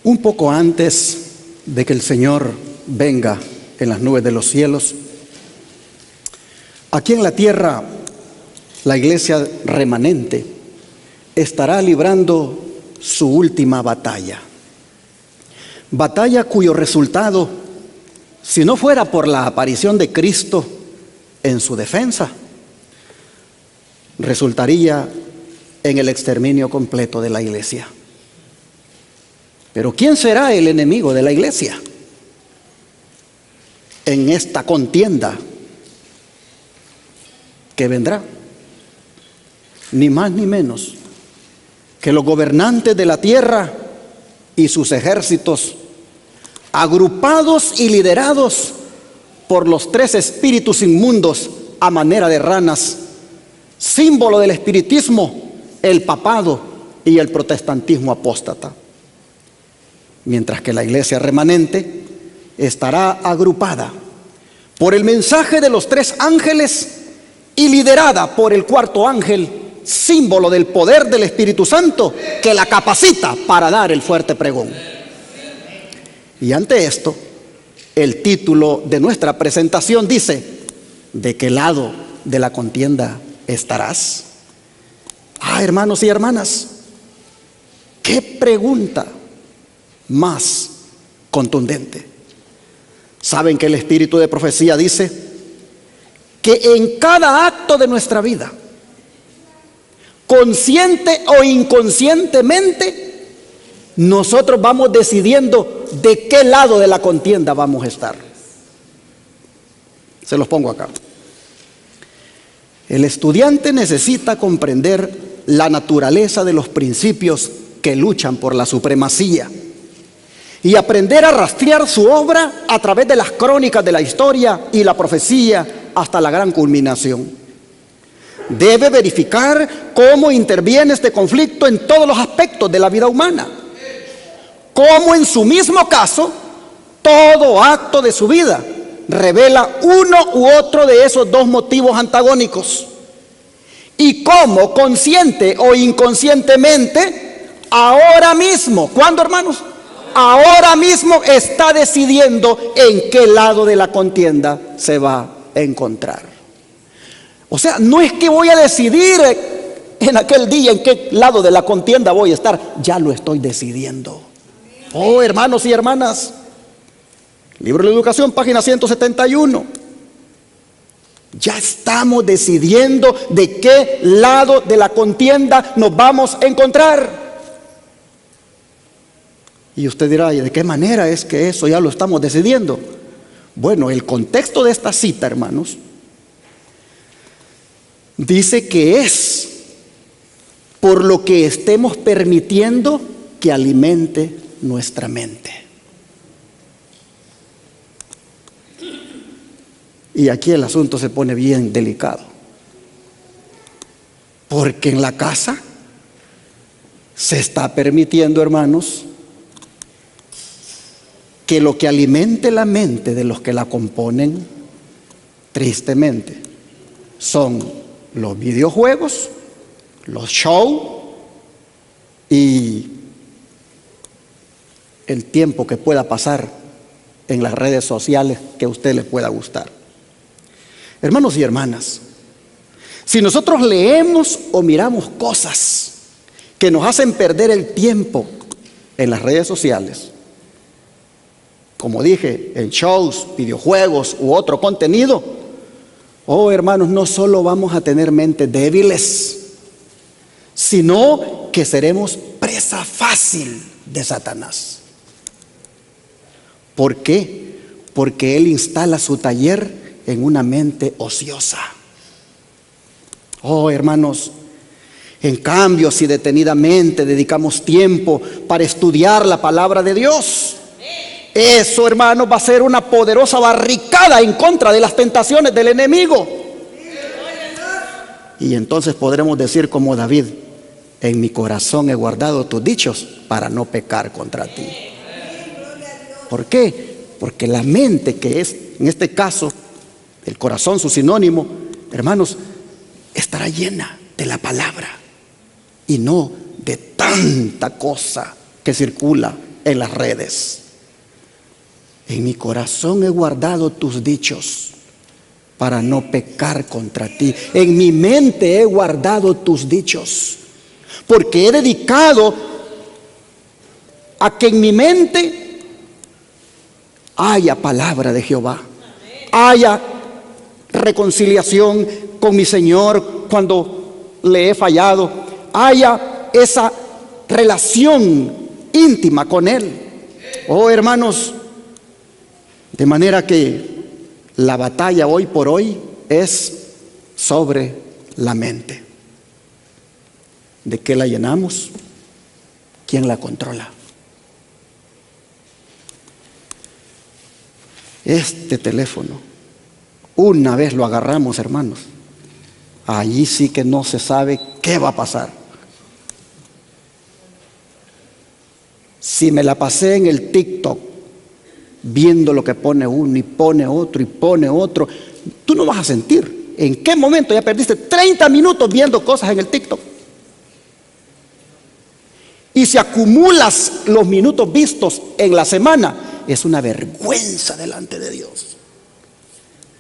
Un poco antes de que el Señor venga en las nubes de los cielos, aquí en la tierra, la iglesia remanente estará librando su última batalla. Batalla cuyo resultado, si no fuera por la aparición de Cristo en su defensa, resultaría en el exterminio completo de la iglesia. Pero ¿quién será el enemigo de la iglesia en esta contienda que vendrá? Ni más ni menos que los gobernantes de la tierra y sus ejércitos, agrupados y liderados por los tres espíritus inmundos a manera de ranas, símbolo del espiritismo, el papado y el protestantismo apóstata. Mientras que la iglesia remanente estará agrupada por el mensaje de los tres ángeles y liderada por el cuarto ángel, símbolo del poder del Espíritu Santo que la capacita para dar el fuerte pregón. Y ante esto, el título de nuestra presentación dice: ¿de qué lado de la contienda estarás? Hermanos y hermanas, qué pregunta más contundente. Saben que el espíritu de profecía dice que en cada acto de nuestra vida, consciente o inconscientemente, nosotros vamos decidiendo de qué lado de la contienda vamos a estar. Se los pongo acá. El estudiante necesita comprender la naturaleza de los principios que luchan por la supremacía y aprender a rastrear su obra a través de las crónicas de la historia y la profecía hasta la gran culminación. Debe verificar cómo interviene este conflicto en todos los aspectos de la vida humana, cómo en su mismo caso todo acto de su vida revela uno u otro de esos dos motivos antagónicos, y cómo consciente o inconscientemente ahora mismo, ¿cuándo, hermanos? Ahora mismo está decidiendo en qué lado de la contienda se va a encontrar. O sea, no es que voy a decidir en aquel día en qué lado de la contienda voy a estar, ya lo estoy decidiendo. Oh, hermanos y hermanas, Libro de la Educación, página 171. Ya estamos decidiendo de qué lado de la contienda nos vamos a encontrar. Y usted dirá: ¿y de qué manera es que eso ya lo estamos decidiendo? Bueno, el contexto de esta cita, hermanos, dice que es por lo que estemos permitiendo que alimente nuestra mente. Y aquí el asunto se pone bien delicado, porque en la casa se está permitiendo, hermanos, que lo que alimente la mente de los que la componen, tristemente, son los videojuegos, los shows y el tiempo que pueda pasar en las redes sociales que a usted le pueda gustar. Hermanos y hermanas, si nosotros leemos o miramos cosas que nos hacen perder el tiempo en las redes sociales, como dije, en shows, videojuegos u otro contenido, hermanos, no solo vamos a tener mentes débiles, sino que seremos presa fácil de Satanás. ¿Por qué? Porque él instala su taller en una mente ociosa. Hermanos, en cambio, si detenidamente dedicamos tiempo para estudiar la palabra de Dios, eso, hermanos, va a ser una poderosa barricada en contra de las tentaciones del enemigo. Y entonces podremos decir como David: en mi corazón he guardado tus dichos para no pecar contra ti. ¿Por qué? Porque la mente, que es en este caso el corazón, su sinónimo, hermanos, estará llena de la palabra y no de tanta cosa que circula en las redes. En mi corazón he guardado tus dichos para no pecar contra ti. En mi mente he guardado tus dichos, porque he dedicado a que en mi mente haya palabra de Jehová, haya reconciliación con mi Señor cuando le he fallado, haya esa relación íntima con Él. Oh, hermanos, de manera que la batalla hoy por hoy es sobre la mente. ¿De qué la llenamos? ¿Quién la controla? Este teléfono, una vez lo agarramos, hermanos, allí sí que no se sabe qué va a pasar. Si me la pasé en el TikTok viendo lo que pone uno y pone otro y pone otro, tú no vas a sentir en qué momento ya perdiste 30 minutos viendo cosas en el TikTok. Y si acumulas los minutos vistos en la semana, es una vergüenza delante de Dios,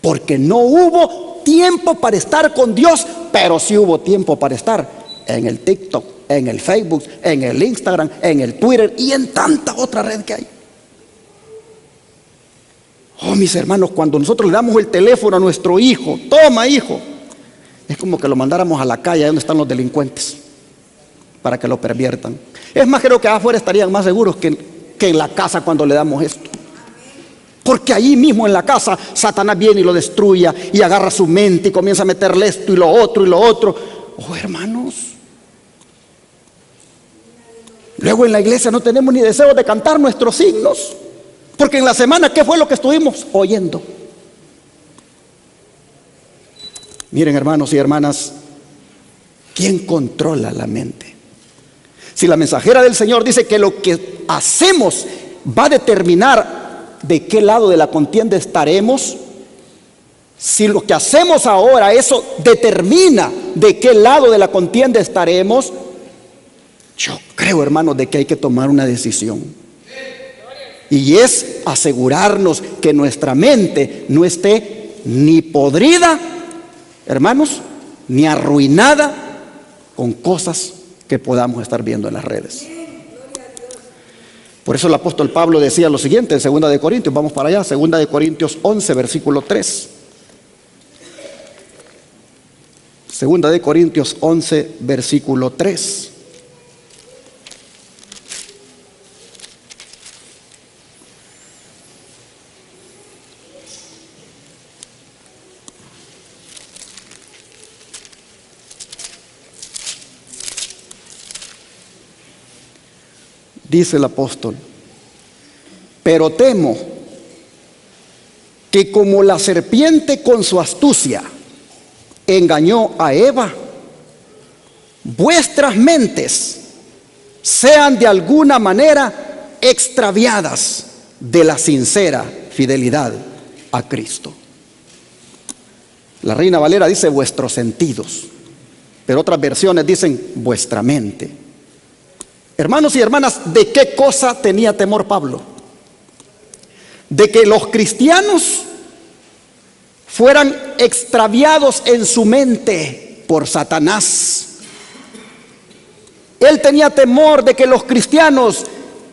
porque no hubo tiempo para estar con Dios, pero sí hubo tiempo para estar en el TikTok, en el Facebook, en el Instagram, en el Twitter y en tanta otra red que hay. Oh, mis hermanos, cuando nosotros le damos el teléfono a nuestro hijo, toma, hijo, es como que lo mandáramos a la calle donde están los delincuentes para que lo perviertan. Es más, creo que afuera estarían más seguros que en la casa cuando le damos esto, porque allí mismo en la casa Satanás viene y lo destruye y agarra su mente y comienza a meterle esto y lo otro y lo otro. Oh, hermanos, luego en la iglesia no tenemos ni deseo de cantar nuestros himnos, porque en la semana, ¿qué fue lo que estuvimos oyendo? Miren, hermanos y hermanas, ¿quién controla la mente? Si la mensajera del Señor dice que lo que hacemos va a determinar de qué lado de la contienda estaremos, si lo que hacemos ahora, eso determina de qué lado de la contienda estaremos, yo creo, hermanos, de que hay que tomar una decisión. Y es asegurarnos que nuestra mente no esté ni podrida, hermanos, ni arruinada con cosas que podamos estar viendo en las redes. Por eso el apóstol Pablo decía lo siguiente en 2 de Corintios, vamos para allá, 2 de Corintios 11, versículo 3. 2 de Corintios 11, versículo 3. Dice el apóstol: pero temo que como la serpiente con su astucia engañó a Eva, vuestras mentes sean de alguna manera extraviadas de la sincera fidelidad a Cristo. La Reina Valera dice vuestros sentidos, pero otras versiones dicen vuestra mente. Hermanos y hermanas, ¿de qué cosa tenía temor Pablo? De que los cristianos fueran extraviados en su mente por Satanás. Él tenía temor de que los cristianos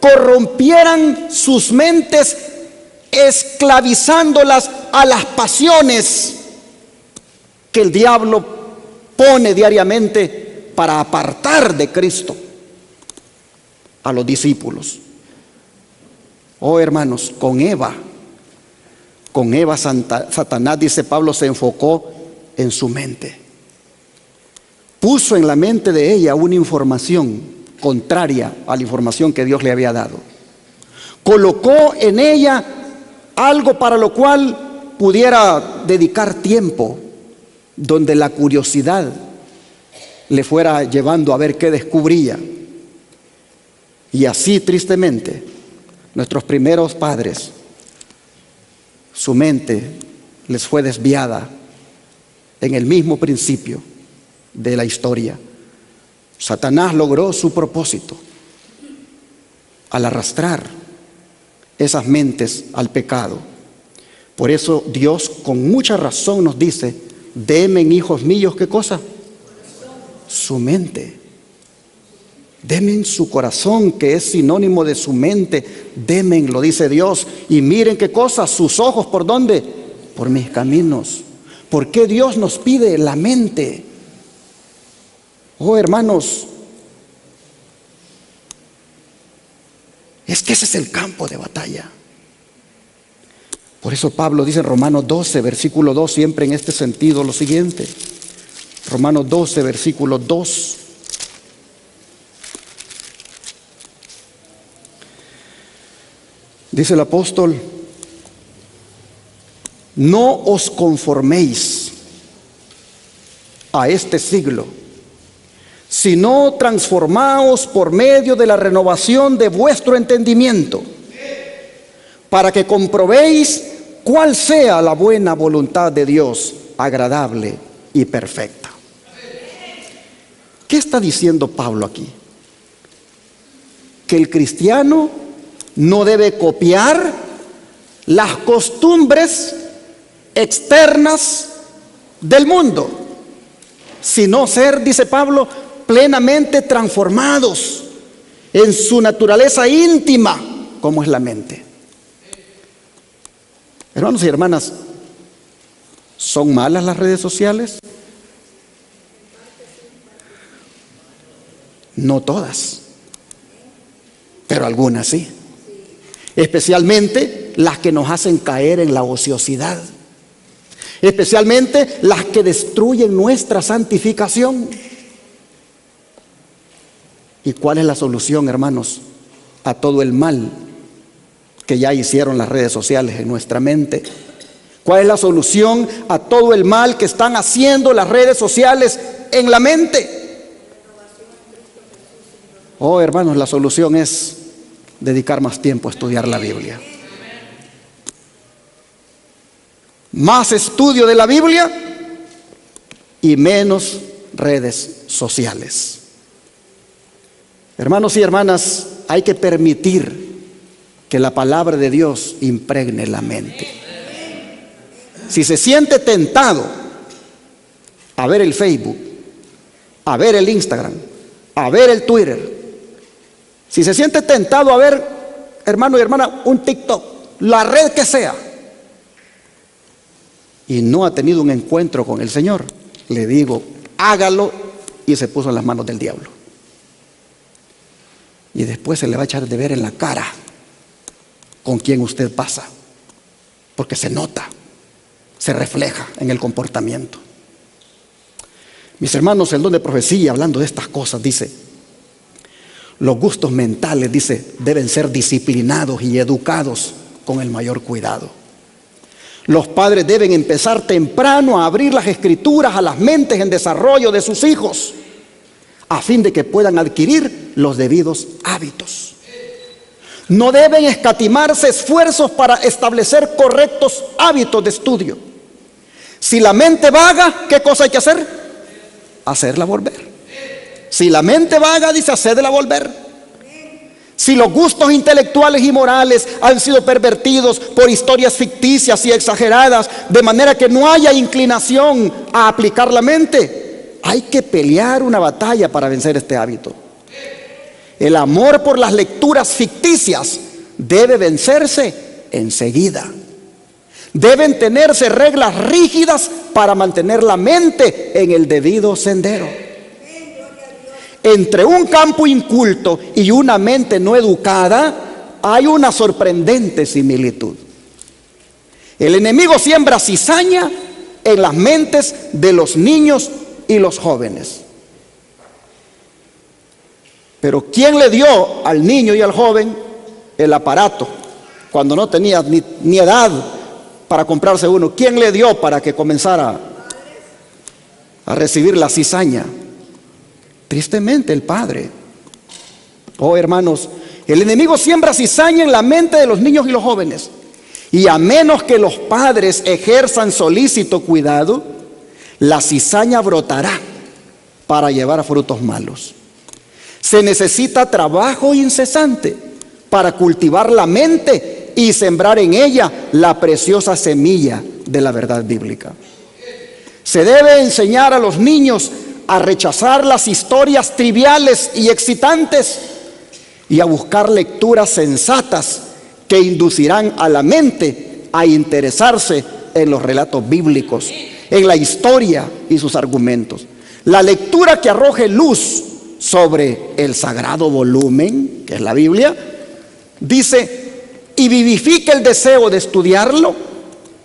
corrompieran sus mentes, esclavizándolas a las pasiones que el diablo pone diariamente para apartar de Cristo a los discípulos. Oh, hermanos, con Eva Satanás, dice Pablo, se enfocó en su mente. Puso en la mente de ella una información contraria a la información que Dios le había dado. Colocó en ella algo para lo cual pudiera dedicar tiempo, donde la curiosidad le fuera llevando a ver qué descubría. Y así, tristemente, nuestros primeros padres, su mente les fue desviada en el mismo principio de la historia. Satanás logró su propósito. al arrastrar esas mentes al pecado. Por eso Dios con mucha razón nos dice: demen, hijos míos, ¿qué cosa? Su mente. Demen su corazón, que es sinónimo de su mente. Demen, lo dice Dios. Y miren qué cosa, sus ojos, ¿por dónde? Por mis caminos. ¿Por qué Dios nos pide la mente? Oh, hermanos, es que ese es el campo de batalla. Por eso Pablo dice en Romanos 12, versículo 2, siempre en este sentido, lo siguiente. Romanos 12, versículo 2. Dice el apóstol: no os conforméis a este siglo, sino transformaos por medio de la renovación de vuestro entendimiento, para que comprobéis cuál sea la buena voluntad de Dios, agradable y perfecta. ¿Qué está diciendo Pablo aquí? Que el cristiano no debe copiar las costumbres externas del mundo, sino ser, dice Pablo, plenamente transformados en su naturaleza íntima, como es la mente. Hermanos y hermanas, ¿son malas las redes sociales? No todas, pero algunas sí. Especialmente las que nos hacen caer en la ociosidad. Especialmente las que destruyen nuestra santificación. ¿Y cuál es la solución, hermanos, a todo el mal que ya hicieron las redes sociales en nuestra mente? ¿Cuál es la solución a todo el mal que están haciendo las redes sociales en la mente? Oh, hermanos, la solución es dedicar más tiempo a estudiar la Biblia. Más estudio de la Biblia y menos redes sociales. Hermanos y hermanas, hay que permitir que la palabra de Dios impregne la mente. Si se siente tentado a ver el Facebook, a ver el Instagram, a ver el Twitter, si se siente tentado a ver, hermano y hermana, un TikTok, la red que sea, y no ha tenido un encuentro con el Señor, le digo, hágalo, y se puso en las manos del diablo. Y después se le va a echar de ver en la cara con quién usted pasa, porque se nota, se refleja en el comportamiento. Mis hermanos, el don de profecía, hablando de estas cosas, dice: los gustos mentales, dice, deben ser disciplinados y educados con el mayor cuidado. Los padres deben empezar temprano a abrir las escrituras a las mentes en desarrollo de sus hijos, a fin de que puedan adquirir los debidos hábitos. No deben escatimarse esfuerzos para establecer correctos hábitos de estudio. Si la mente vaga, ¿qué cosa hay que hacer? Hacerla volver. Si la mente vaga, dice, hacedla volver. Si los gustos intelectuales y morales han sido pervertidos por historias ficticias y exageradas, de manera que no haya inclinación a aplicar la mente, hay que pelear una batalla para vencer este hábito. El amor por las lecturas ficticias debe vencerse enseguida. Deben tenerse reglas rígidas para mantener la mente en el debido sendero. Entre un campo inculto y una mente no educada hay una sorprendente similitud. El enemigo siembra cizaña en las mentes de los niños y los jóvenes. Pero ¿quién le dio al niño y al joven el aparato cuando no tenía ni edad para comprarse uno? ¿Quién le dio para que comenzara a recibir la cizaña? Tristemente, el padre. Oh, hermanos, el enemigo siembra cizaña en la mente de los niños y los jóvenes. Y a menos que los padres ejerzan solícito cuidado, la cizaña brotará para llevar a frutos malos. Se necesita trabajo incesante para cultivar la mente y sembrar en ella la preciosa semilla de la verdad bíblica. Se debe enseñar a los niños a rechazar las historias triviales y excitantes y a buscar lecturas sensatas que inducirán a la mente a interesarse en los relatos bíblicos, en la historia y sus argumentos. La lectura que arroje luz sobre el sagrado volumen, que es la Biblia, dice, y vivifica el deseo de estudiarlo,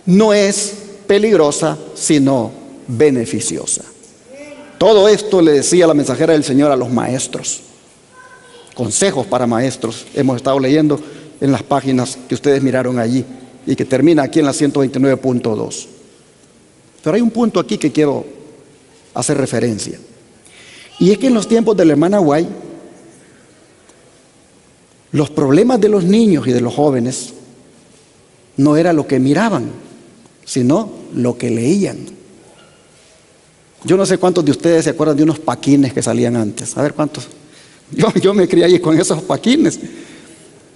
no es peligrosa, sino beneficiosa. Todo esto le decía la mensajera del Señor a los maestros. Consejos para maestros hemos estado leyendo en las páginas que ustedes miraron allí y que termina aquí en la 129.2. Pero hay un punto aquí que quiero hacer referencia. Y es que en los tiempos de la hermana White, los problemas de los niños y de los jóvenes no era lo que miraban, sino lo que leían. Yo no sé cuántos de ustedes se acuerdan de unos paquines que salían antes. A ver cuántos. Yo me crié ahí con esos paquines.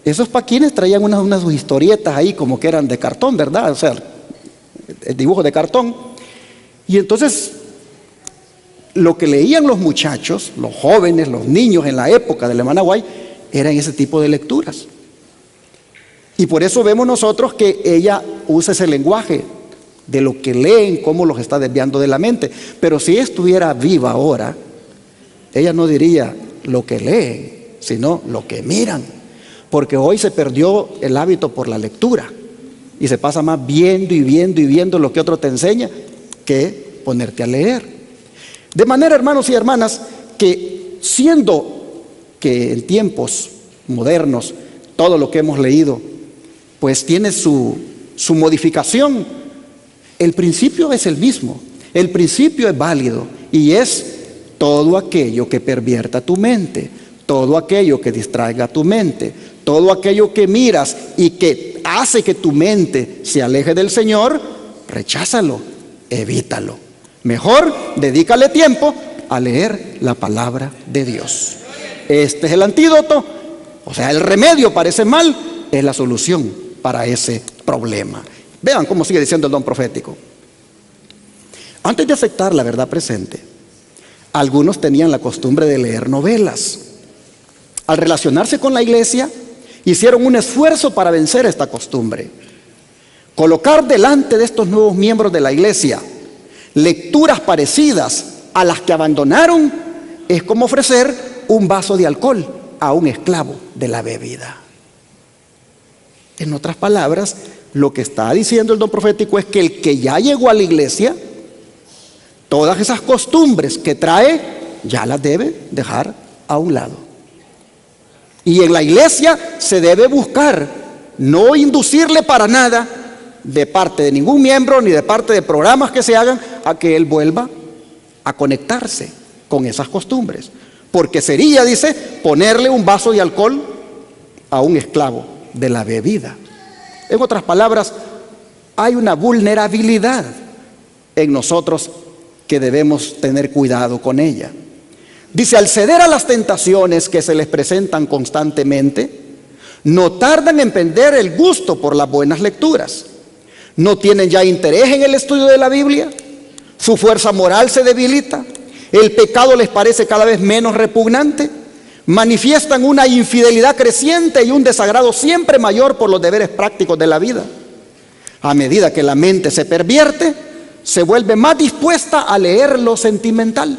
Esos paquines traían unas historietas ahí como que eran de cartón, ¿verdad? O sea, el dibujo de cartón. Y entonces, lo que leían los muchachos, los jóvenes, los niños en la época de la hermana White, eran ese tipo de lecturas. Y por eso vemos nosotros que ella usa ese lenguaje de lo que leen, cómo los está desviando de la mente. Pero si ella estuviera viva ahora, ella no diría lo que leen, sino lo que miran. Porque hoy se perdió el hábito por la lectura y se pasa más viendo y viendo y viendo lo que otro te enseña que ponerte a leer. De manera, hermanos y hermanas, que siendo que en tiempos modernos todo lo que hemos leído pues tiene su modificación, el principio es el mismo, el principio es válido y es todo aquello que pervierta tu mente, todo aquello que distraiga tu mente, todo aquello que miras y que hace que tu mente se aleje del Señor, recházalo, evítalo. Mejor dedícale tiempo a leer la palabra de Dios. Este es el antídoto, o sea, el remedio parece mal, es la solución para ese problema. Vean cómo sigue diciendo el don profético. Antes de aceptar la verdad presente, algunos tenían la costumbre de leer novelas. Al relacionarse con la iglesia, hicieron un esfuerzo para vencer esta costumbre. Colocar delante de estos nuevos miembros de la iglesia lecturas parecidas a las que abandonaron es como ofrecer un vaso de alcohol a un esclavo de la bebida. En otras palabras, lo que está diciendo el don profético es que el que ya llegó a la iglesia, todas esas costumbres que trae, ya las debe dejar a un lado. Y en la iglesia se debe buscar no inducirle para nada de parte de ningún miembro ni de parte de programas que se hagan a que él vuelva a conectarse con esas costumbres. Porque sería, dice, ponerle un vaso de alcohol a un esclavo de la bebida. En otras palabras, hay una vulnerabilidad en nosotros que debemos tener cuidado con ella. Dice, al ceder a las tentaciones que se les presentan constantemente, no tardan en perder el gusto por las buenas lecturas. No tienen ya interés en el estudio de la Biblia, su fuerza moral se debilita, el pecado les parece cada vez menos repugnante, manifiestan una infidelidad creciente y un desagrado siempre mayor por los deberes prácticos de la vida. A medida que la mente se pervierte, se vuelve más dispuesta a leer lo sentimental.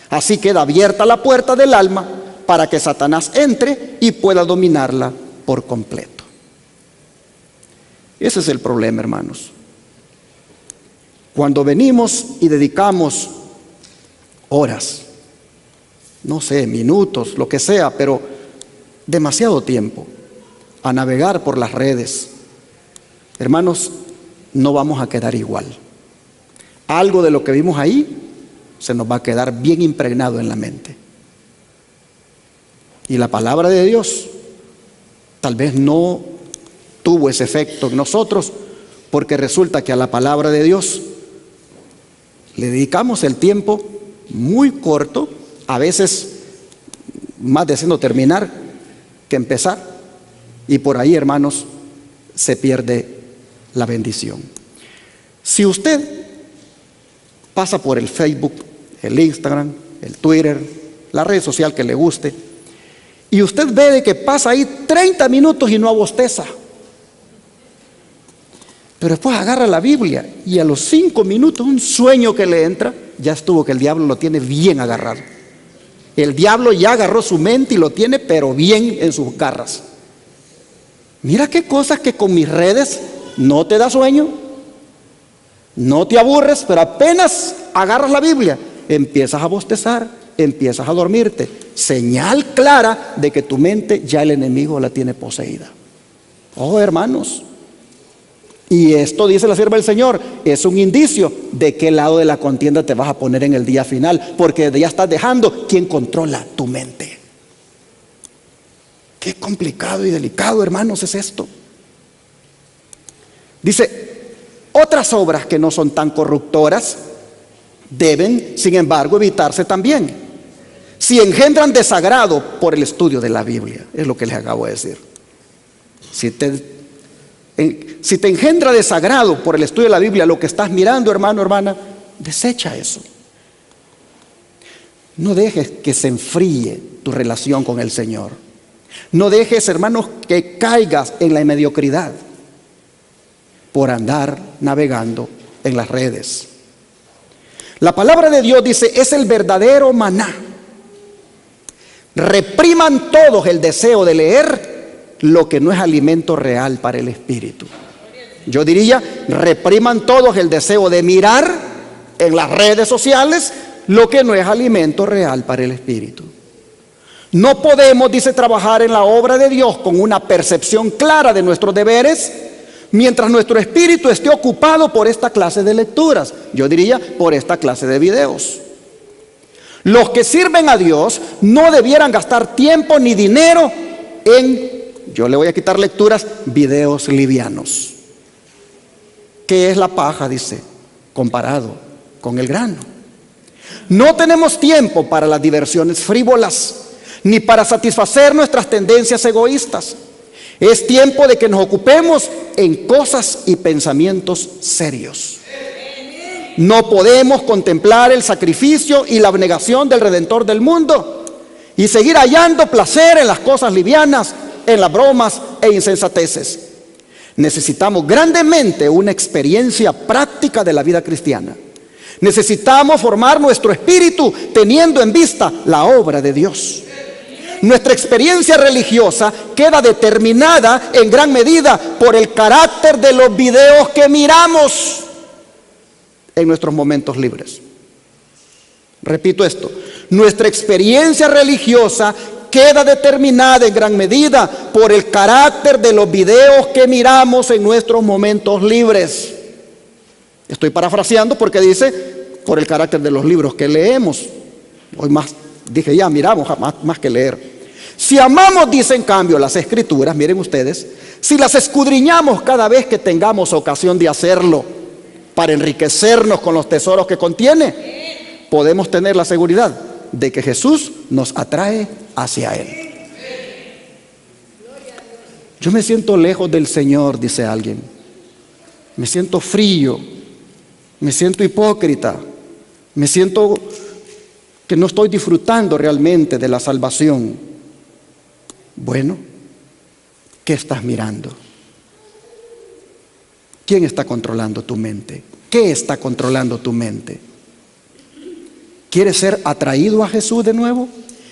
Así queda abierta la puerta del alma para que Satanás entre y pueda dominarla por completo. Ese es el problema, hermanos. Cuando venimos y dedicamos horas, no sé, minutos, lo que sea, pero demasiado tiempo a navegar por las redes, hermanos, no vamos a quedar igual. Algo de lo que vimos ahí se nos va a quedar bien impregnado en la mente. Y la palabra de Dios tal vez no tuvo ese efecto en nosotros, porque resulta que a la palabra de Dios le dedicamos el tiempo muy corto, a veces más deseando terminar que empezar, Y por ahí, hermanos, se pierde la bendición. Si usted pasa por el Facebook, el Instagram, el Twitter, la red social que le guste, y usted ve de que pasa ahí 30 minutos y no abosteza, pero después agarra la Biblia y a los 5 minutos un sueño que le entra, ya estuvo, que el diablo lo tiene bien agarrado. El diablo ya agarró su mente y lo tiene pero bien en sus garras. Mira qué cosas que con mis redes no te da sueño, no te aburres, pero apenas agarras la Biblia, empiezas a bostezar, empiezas a dormirte. Señal clara de que tu mente ya el enemigo la tiene poseída. Oh, hermanos. Y esto, dice la sierva del Señor, es un indicio de qué lado de la contienda te vas a poner en el día final, porque ya estás dejando quien controla tu mente. Qué complicado y delicado, hermanos, es esto. Dice, otras obras que no son tan corruptoras deben, sin embargo, evitarse también, si engendran desagrado por el estudio de la Biblia. Es lo que les acabo de decir. Si te engendra desagrado por el estudio de la Biblia, lo que estás mirando, hermano, hermana, desecha eso. No dejes que se enfríe tu relación con el Señor. No dejes, hermanos, que caigas en la mediocridad por andar navegando en las redes. La palabra de Dios dice, es el verdadero maná. Repriman todos el deseo de leer lo que no es alimento real para el espíritu. Yo diría, repriman todos el deseo de mirar en las redes sociales lo que no es alimento real para el espíritu. No podemos, dice, trabajar en la obra de Dios con una percepción clara de nuestros deberes mientras nuestro espíritu esté ocupado por esta clase de lecturas. Yo diría, por esta clase de videos. Los que sirven a Dios no debieran gastar tiempo ni dinero en, yo le voy a quitar lecturas, videos livianos. ¿Qué es la paja? Dice, comparado con el grano. No tenemos tiempo para las diversiones frívolas, ni para satisfacer nuestras tendencias egoístas. Es tiempo de que nos ocupemos en cosas y pensamientos serios. No podemos contemplar el sacrificio y la abnegación del Redentor del mundo y seguir hallando placer en las cosas livianas, en las bromas e insensateces. Necesitamos grandemente una experiencia práctica de la vida cristiana. Necesitamos formar nuestro espíritu teniendo en vista la obra de Dios. Nuestra experiencia religiosa queda determinada en gran medida por el carácter de los videos que miramos en nuestros momentos libres. Repito esto, nuestra experiencia religiosa queda determinada en gran medida por el carácter de los videos que miramos en nuestros momentos libres. Estoy parafraseando porque dice, por el carácter de los libros que leemos. Hoy más, dije ya, miramos más que leer. Si amamos, dice en cambio, las Escrituras, miren ustedes, si las escudriñamos cada vez que tengamos ocasión de hacerlo, para enriquecernos con los tesoros que contiene, podemos tener la seguridad de que Jesús nos atrae hacia Él. Yo me siento lejos del Señor, dice alguien. Me siento frío, me siento hipócrita, me siento que no estoy disfrutando realmente de la salvación. Bueno, ¿qué estás mirando? ¿Quién está controlando tu mente? ¿Qué está controlando tu mente? ¿Quieres ser atraído a Jesús de nuevo?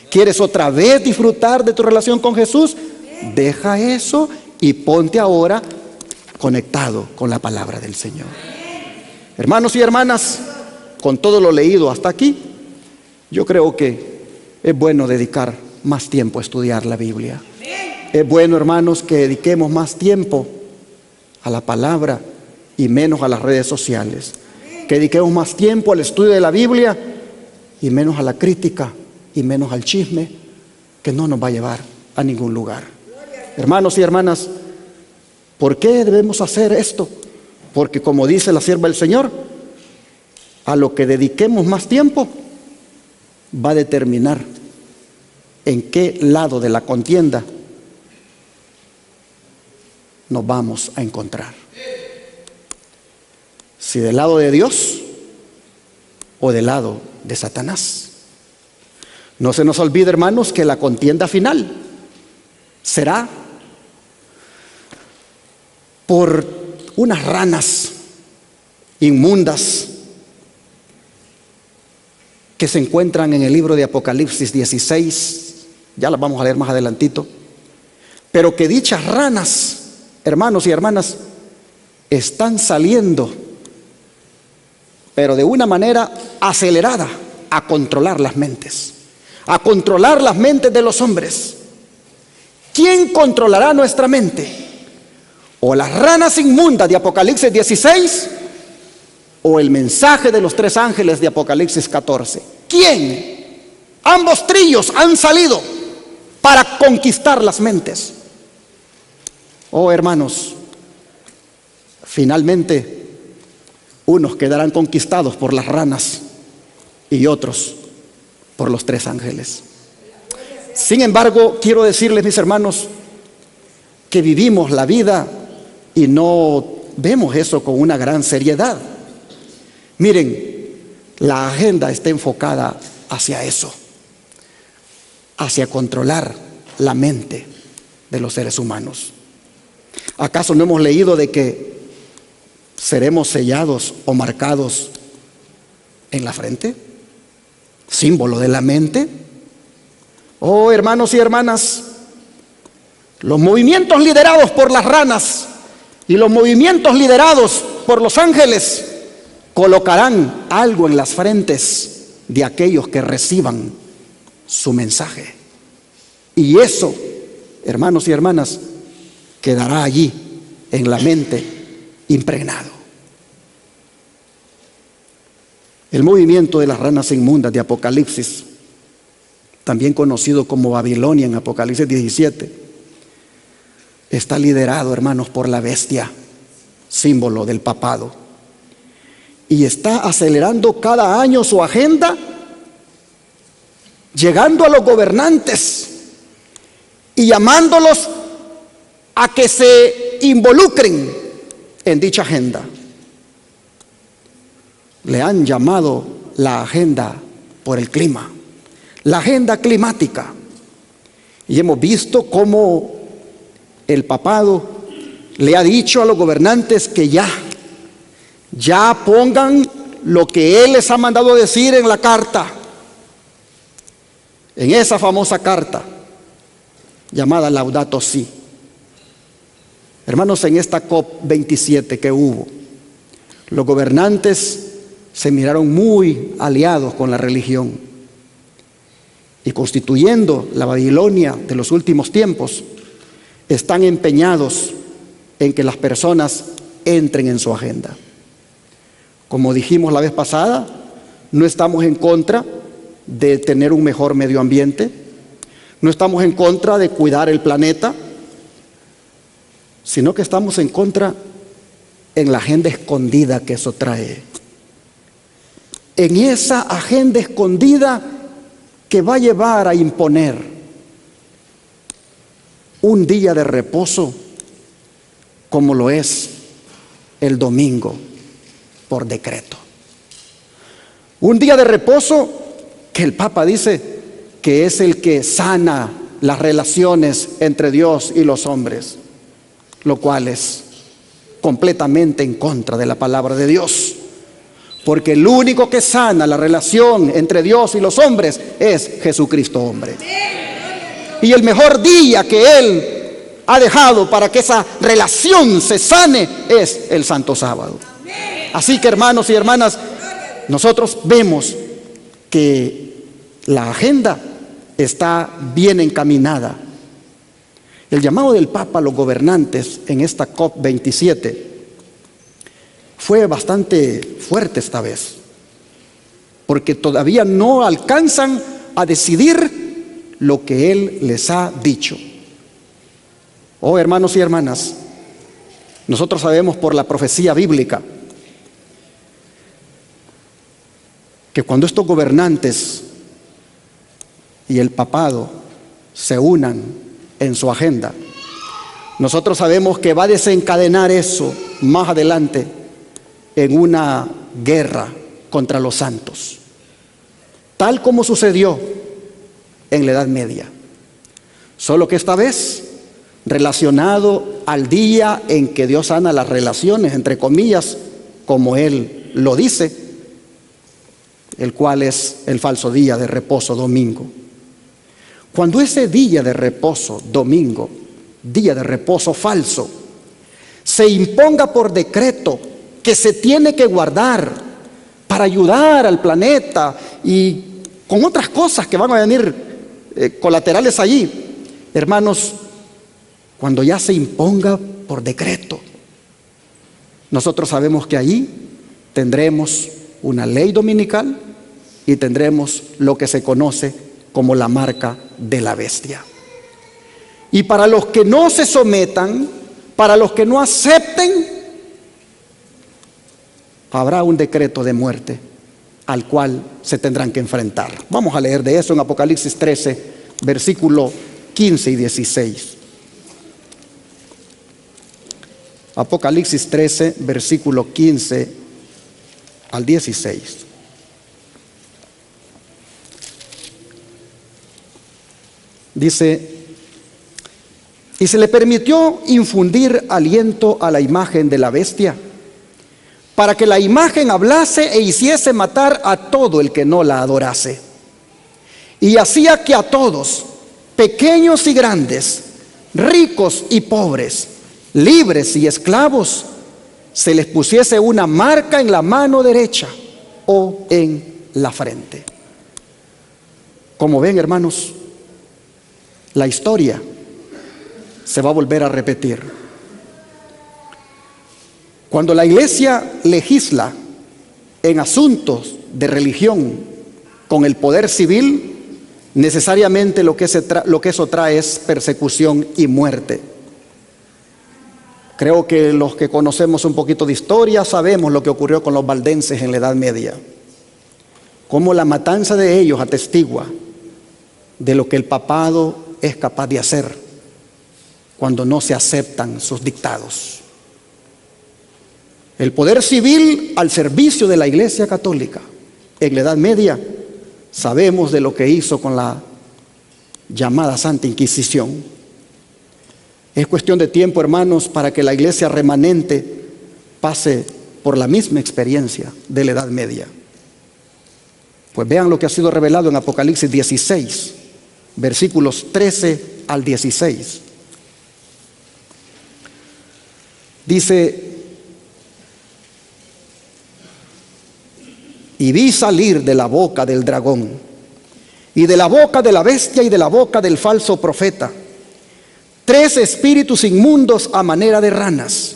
¿Quieres otra vez disfrutar de tu relación con Jesús? Deja eso y ponte ahora conectado con la palabra del Señor. Hermanos y hermanas, con todo lo leído hasta aquí, yo creo que es bueno dedicar más tiempo a estudiar la Biblia. Es bueno, hermanos, que dediquemos más tiempo a la palabra y menos a las redes sociales. Que dediquemos más tiempo al estudio de la Biblia y menos a la crítica y menos al chisme, que no nos va a llevar a ningún lugar. Hermanos y hermanas, ¿por qué debemos hacer esto? Porque, como dice la sierva del Señor, a lo que dediquemos más tiempo va a determinar en qué lado de la contienda nos vamos a encontrar. Si del lado de Dios o del lado de Satanás. No se nos olvide, hermanos, que la contienda final será por unas ranas inmundas que se encuentran en el libro de Apocalipsis 16, ya las vamos a leer más adelantito, pero que dichas ranas, hermanos y hermanas, están saliendo, pero de una manera acelerada, a controlar las mentes de los hombres. ¿Quién controlará nuestra mente? O las ranas inmundas de Apocalipsis 16 o el mensaje de los 3 ángeles de Apocalipsis 14. ¿Quién? Ambos trillos han salido para conquistar las mentes. Oh, hermanos, finalmente unos quedarán conquistados por las ranas y otros por los 3 ángeles. Sin embargo, quiero decirles, mis hermanos, que vivimos la vida y no vemos eso con una gran seriedad. Miren, la agenda está enfocada hacia eso, hacia controlar la mente de los seres humanos. ¿Acaso no hemos leído de que seremos sellados o marcados en la frente? Símbolo de la mente. Oh, hermanos y hermanas, los movimientos liderados por las ranas y los movimientos liderados por los ángeles colocarán algo en las frentes de aquellos que reciban su mensaje. Y eso, hermanos y hermanas, quedará allí en la mente impregnado. El movimiento de las ranas inmundas de Apocalipsis, también conocido como Babilonia en Apocalipsis 17, está liderado, hermanos, por la bestia, símbolo del papado. Y está acelerando cada año su agenda, llegando a los gobernantes y llamándolos a que se involucren en dicha agenda. Le han llamado la agenda por el clima, la agenda climática. Y hemos visto cómo el papado le ha dicho a los gobernantes que ya pongan lo que él les ha mandado decir en la carta, en esa famosa carta llamada Laudato Si. Hermanos, en esta COP27 que hubo, los gobernantes se miraron muy aliados con la religión y, constituyendo la Babilonia de los últimos tiempos, están empeñados en que las personas entren en su agenda. Como dijimos la vez pasada, no estamos en contra de tener un mejor medio ambiente, no estamos en contra de cuidar el planeta, sino que estamos en contra en la agenda escondida que eso trae. En esa agenda escondida que va a llevar a imponer un día de reposo como lo es el domingo por decreto. Un día de reposo que el Papa dice que es el que sana las relaciones entre Dios y los hombres, lo cual es completamente en contra de la palabra de Dios, porque el único que sana la relación entre Dios y los hombres es Jesucristo hombre. Y el mejor día que Él ha dejado para que esa relación se sane es el Santo Sábado. Así que, hermanos y hermanas, nosotros vemos que la agenda está bien encaminada. El llamado del Papa a los gobernantes en esta COP27 fue bastante fuerte esta vez, porque todavía no alcanzan a decidir lo que Él les ha dicho. Oh, hermanos y hermanas, nosotros sabemos por la profecía bíblica que cuando estos gobernantes y el papado se unan en su agenda, Nosotros sabemos que va a desencadenar eso más adelante en una guerra contra los santos, tal como sucedió en la Edad Media, solo que esta vez relacionado al día en que Dios sana las relaciones, entre comillas, como Él lo dice, el cual es el falso día de reposo, domingo. Cuando ese día de reposo, domingo, día de reposo falso, se imponga por decreto que se tiene que guardar para ayudar al planeta y con otras cosas que van a venir colaterales allí, hermanos, cuando ya se imponga por decreto, nosotros sabemos que allí tendremos una ley dominical y tendremos lo que se conoce como la marca de la bestia. Y para los que no se sometan, para los que no acepten, habrá un decreto de muerte al cual se tendrán que enfrentar. Vamos a leer de eso en Apocalipsis 13, versículo 15 y 16. Apocalipsis 13, versículo 15 al 16. Dice: y se le permitió infundir aliento a la imagen de la bestia, para que la imagen hablase e hiciese matar a todo el que no la adorase. Y hacía que a todos, pequeños y grandes, ricos y pobres, libres y esclavos, se les pusiese una marca en la mano derecha o en la frente. Como ven, hermanos, la historia se va a volver a repetir. Cuando la iglesia legisla en asuntos de religión con el poder civil, necesariamente lo que eso trae es persecución y muerte. Creo que los que conocemos un poquito de historia sabemos lo que ocurrió con los valdenses en la Edad Media, cómo la matanza de ellos atestigua de lo que el papado es capaz de hacer cuando no se aceptan sus dictados. El poder civil al servicio de la Iglesia Católica en la Edad Media, sabemos de lo que hizo con la llamada Santa Inquisición. Es cuestión de tiempo, hermanos, para que la iglesia remanente pase por la misma experiencia de la Edad Media. Pues vean lo que ha sido revelado en Apocalipsis 16, versículos 13 al 16. Dice: y vi salir de la boca del dragón, y de la boca de la bestia, y de la boca del falso profeta, 3 espíritus inmundos a manera de ranas,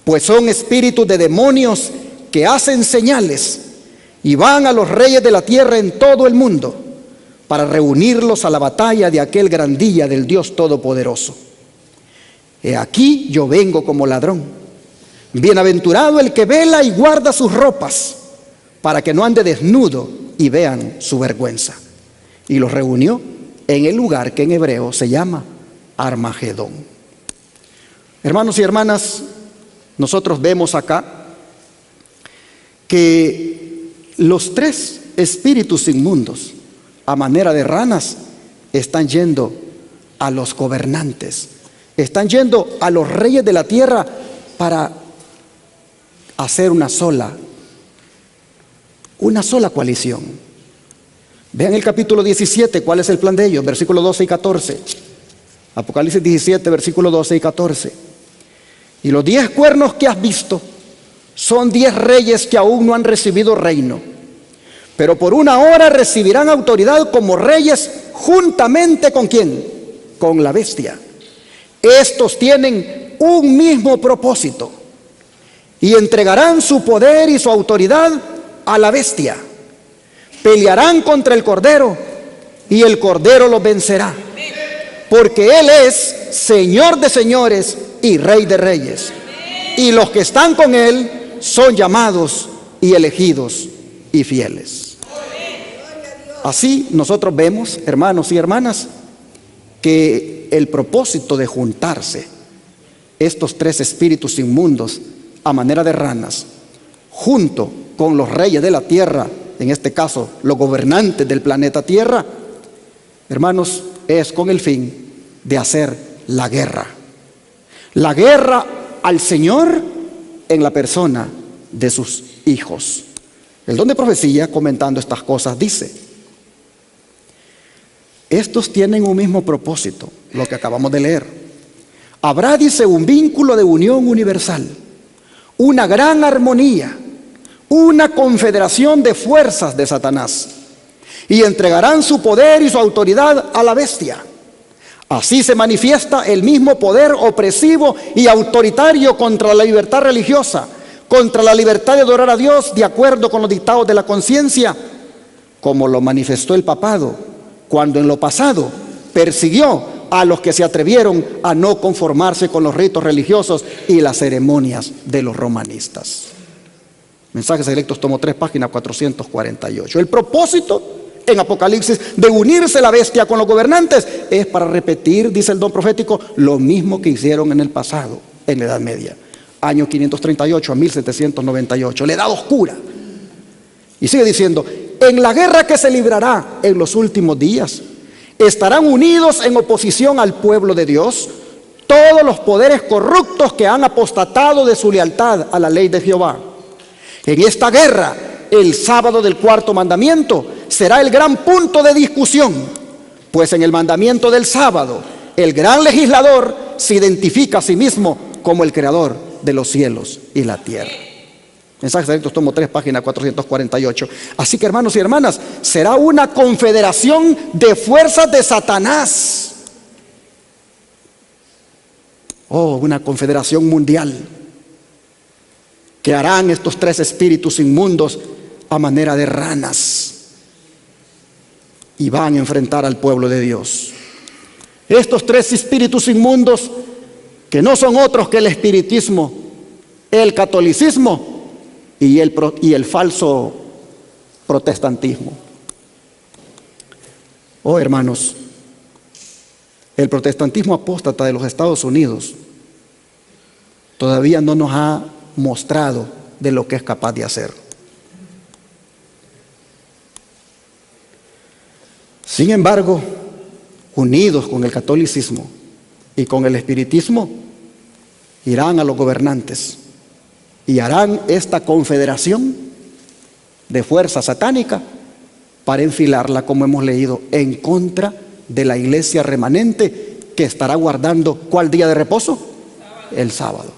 pues son espíritus de demonios que hacen señales y van a los reyes de la tierra en todo el mundo para reunirlos a la batalla de aquel gran día del Dios Todopoderoso. He aquí yo vengo como ladrón. Bienaventurado el que vela y guarda sus ropas, para que no ande desnudo y vean su vergüenza. Y los reunió en el lugar que en hebreo se llama Armagedón. Hermanos y hermanas, nosotros vemos acá que los 3 espíritus inmundos a manera de ranas están yendo a los gobernantes, están yendo a los reyes de la tierra para hacer una sola coalición. Vean el capítulo 17, cuál es el plan de ellos, versículos 12 y 14. Apocalipsis 17, versículos 12 y 14. Y los 10 cuernos que has visto son 10 reyes que aún no han recibido reino, pero por una hora recibirán autoridad como reyes juntamente ¿con quién? Con la bestia. Estos tienen un mismo propósito y entregarán su poder y su autoridad a la bestia. Pelearán contra el Cordero y el Cordero los vencerá, porque Él es Señor de señores y Rey de reyes. Y los que están con Él son llamados y elegidos y fieles. Así nosotros vemos, hermanos y hermanas, que el propósito de juntarse estos tres espíritus inmundos a manera de ranas, junto con los reyes de la tierra, en este caso los gobernantes del planeta Tierra, hermanos, es con el fin de hacer la guerra al Señor en la persona de sus hijos. El don de profecía, comentando estas cosas, dice: estos tienen un mismo propósito, lo que acabamos de leer. Habrá, dice, un vínculo de unión universal, una gran armonía, una confederación de fuerzas de Satanás, y entregarán su poder y su autoridad a la bestia. Así se manifiesta el mismo poder opresivo y autoritario contra la libertad religiosa, contra la libertad de adorar a Dios de acuerdo con los dictados de la conciencia, como lo manifestó el papado cuando en lo pasado persiguió a los que se atrevieron a no conformarse con los ritos religiosos y las ceremonias de los romanistas. Mensajes Selectos, tomo 3, página 448. El propósito en Apocalipsis de unirse la bestia con los gobernantes es para repetir, dice el don profético, lo mismo que hicieron en el pasado, en la Edad Media, año 538 a 1798, la Edad Oscura. Y sigue diciendo: en la guerra que se librará en los últimos días, estarán unidos en oposición al pueblo de Dios todos los poderes corruptos que han apostatado de su lealtad a la ley de Jehová. En esta guerra, el sábado del cuarto mandamiento será el gran punto de discusión, pues en el mandamiento del sábado, el gran legislador se identifica a sí mismo como el creador de los cielos y la tierra. Mensajes Selectos, tomo 3, página 448. Así que, hermanos y hermanas, será una confederación de fuerzas de Satanás. Una confederación mundial que harán estos tres espíritus inmundos a manera de ranas y van a enfrentar al pueblo de Dios. Estos tres espíritus inmundos, que no son otros que el espiritismo, el catolicismo y el falso protestantismo. Hermanos, el protestantismo apóstata de los Estados Unidos todavía no nos ha mostrado de lo que es capaz de hacer. Sin embargo, unidos con el catolicismo y con el espiritismo, irán a los gobernantes y harán esta confederación de fuerza satánica para enfilarla, como hemos leído, en contra de la iglesia remanente que estará guardando ¿cuál día de reposo? El sábado.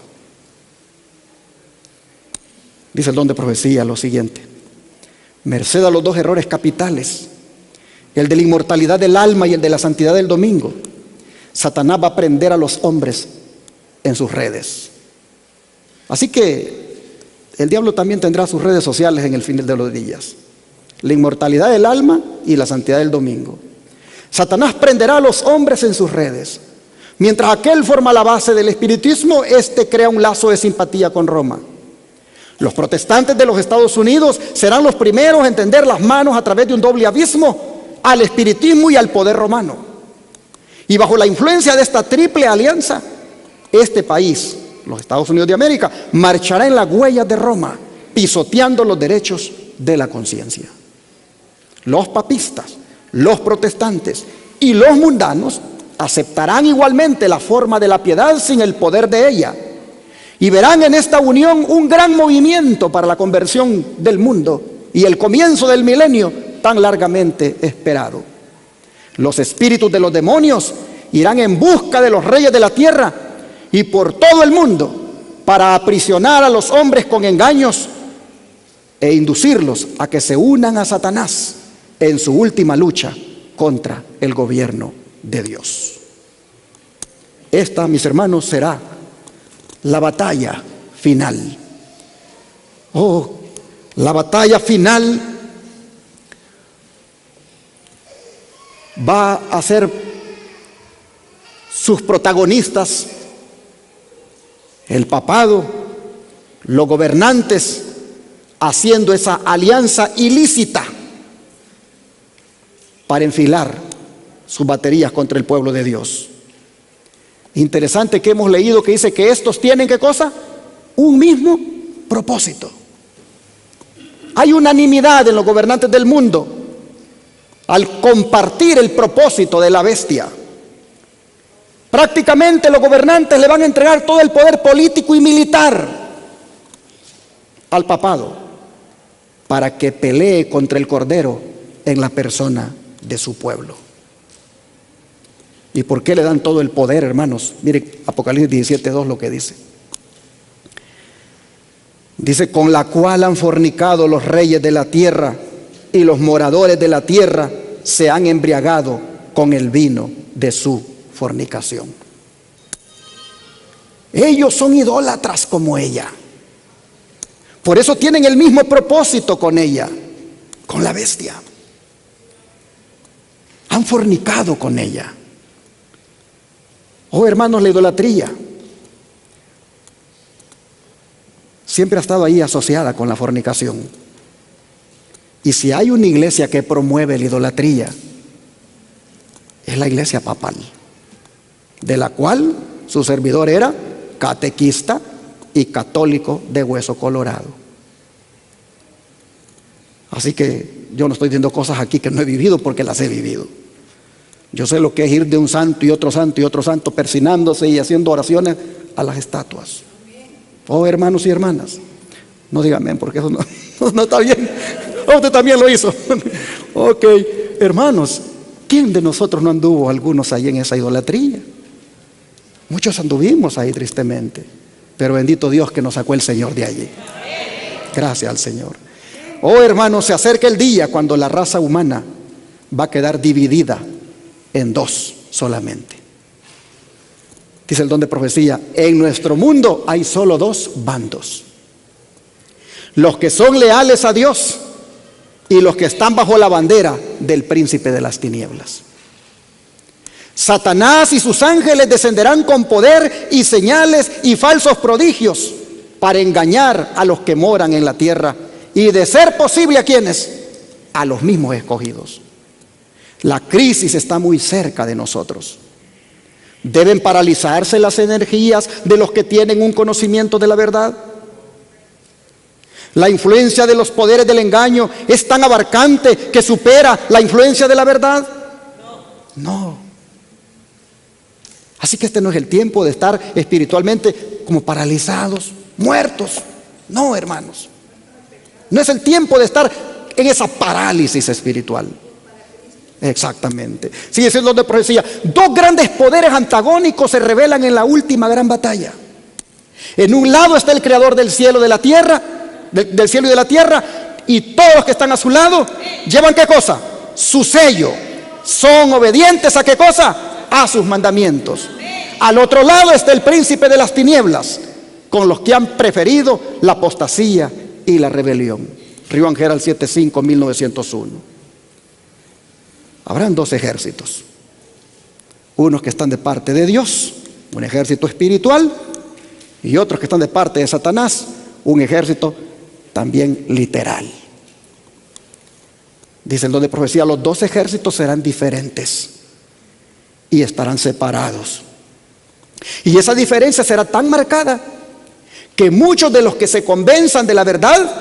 Dice el don de profecía lo siguiente: merced a los dos errores capitales, el de la inmortalidad del alma y el de la santidad del domingo, Satanás va a prender a los hombres en sus redes. Así que el diablo también tendrá sus redes sociales en el fin de los días: la inmortalidad del alma y la santidad del domingo. Satanás prenderá a los hombres en sus redes. Mientras aquel forma la base del espiritismo, este crea un lazo de simpatía con Roma. Los protestantes de los Estados Unidos serán los primeros en tender las manos a través de un doble abismo al espiritismo y al poder romano. Y bajo la influencia de esta triple alianza, este país, los Estados Unidos de América, marchará en las huellas de Roma, pisoteando los derechos de la conciencia. Los papistas, los protestantes y los mundanos aceptarán igualmente la forma de la piedad sin el poder de ella, y verán en esta unión un gran movimiento para la conversión del mundo y el comienzo del milenio tan largamente esperado. Los espíritus de los demonios irán en busca de los reyes de la tierra y por todo el mundo para aprisionar a los hombres con engaños e inducirlos a que se unan a Satanás en su última lucha contra el gobierno de Dios. Esta, mis hermanos, será la batalla final. La batalla final va a ser sus protagonistas el papado, los gobernantes, haciendo esa alianza ilícita para enfilar sus baterías contra el pueblo de Dios. Interesante que hemos leído que dice que estos tienen, ¿qué cosa? Un mismo propósito. Hay unanimidad en los gobernantes del mundo al compartir el propósito de la bestia. Prácticamente los gobernantes le van a entregar todo el poder político y militar al papado para que pelee contra el Cordero en la persona de su pueblo. ¿Y por qué le dan todo el poder, hermanos? Miren, Apocalipsis 17:2 lo que dice. Dice, con la cual han fornicado los reyes de la tierra y los moradores de la tierra se han embriagado con el vino de su fornicación. Ellos son idólatras como ella. Por eso tienen el mismo propósito con ella, con la bestia. Han fornicado con ella. Oh, hermanos, la idolatría siempre ha estado ahí asociada con la fornicación. Y si hay una iglesia que promueve la idolatría, es la iglesia papal, de la cual su servidor era catequista y católico de hueso colorado. Así que yo no estoy diciendo cosas aquí que no he vivido, porque las he vivido. Yo sé lo que es ir de un santo y otro santo y otro santo, persinándose y haciendo oraciones a las estatuas. Oh, hermanos y hermanas, no digan amén, porque eso no está bien. Oh, usted también lo hizo. Ok, hermanos, ¿quién de nosotros no anduvo algunos ahí en esa idolatría? Muchos anduvimos ahí tristemente, pero bendito Dios que nos sacó el Señor de allí. Gracias al Señor. Oh, hermanos, se acerca el día cuando la raza humana va a quedar dividida en dos solamente. Dice el don de profecía, en nuestro mundo hay solo dos bandos: los que son leales a Dios y los que están bajo la bandera del príncipe de las tinieblas. Satanás y sus ángeles descenderán con poder y señales y falsos prodigios para engañar a los que moran en la tierra, y de ser posible, ¿a quiénes? A los mismos escogidos. La crisis está muy cerca de nosotros. ¿Deben paralizarse las energías de los que tienen un conocimiento de la verdad? ¿La influencia de los poderes del engaño es tan abarcante que supera la influencia de la verdad? No. Así que este no es el tiempo de estar espiritualmente como paralizados, muertos. No, hermanos. No es el tiempo de estar en esa parálisis espiritual. Exactamente. Sigue siendo de profecía. Dos grandes poderes antagónicos se revelan en la última gran batalla. En un lado está el creador del cielo y de la tierra, del cielo y de la tierra, y todos los que están a su lado llevan ¿qué cosa? Su sello. Son obedientes ¿a qué cosa? A sus mandamientos. Al otro lado está el príncipe de las tinieblas, con los que han preferido la apostasía y la rebelión. Rioan Herald 7:5, 1901. Habrán dos ejércitos, unos que están de parte de Dios, un ejército espiritual, y otros que están de parte de Satanás, un ejército también literal. Dice el don de profecía, los dos ejércitos serán diferentes y estarán separados. Y esa diferencia será tan marcada que muchos de los que se convenzan de la verdad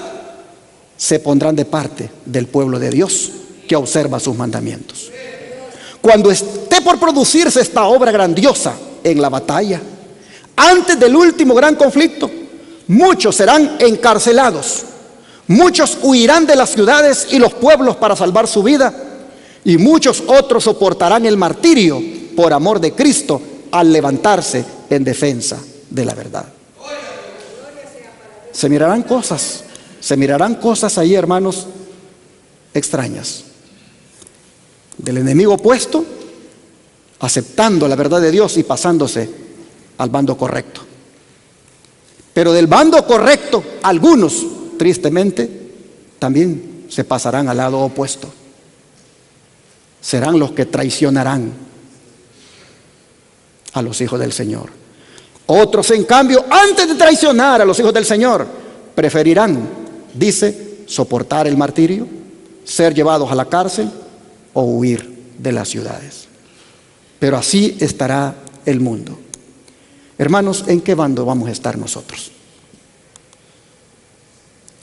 se pondrán de parte del pueblo de Dios, que observa sus mandamientos. Cuando esté por producirse esta obra grandiosa en la batalla, antes del último gran conflicto, muchos serán encarcelados, muchos huirán de las ciudades y los pueblos para salvar su vida, y muchos otros soportarán el martirio por amor de Cristo al levantarse en defensa de la verdad. Se mirarán cosas ahí, hermanos, extrañas. Del enemigo opuesto, aceptando la verdad de Dios y pasándose al bando correcto. Pero del bando correcto, algunos, tristemente, también se pasarán al lado opuesto. Serán los que traicionarán a los hijos del Señor. Otros, en cambio, antes de traicionar a los hijos del Señor, preferirán, dice, soportar el martirio, ser llevados a la cárcel o huir de las ciudades. Pero así estará el mundo. Hermanos, ¿en qué bando vamos a estar nosotros?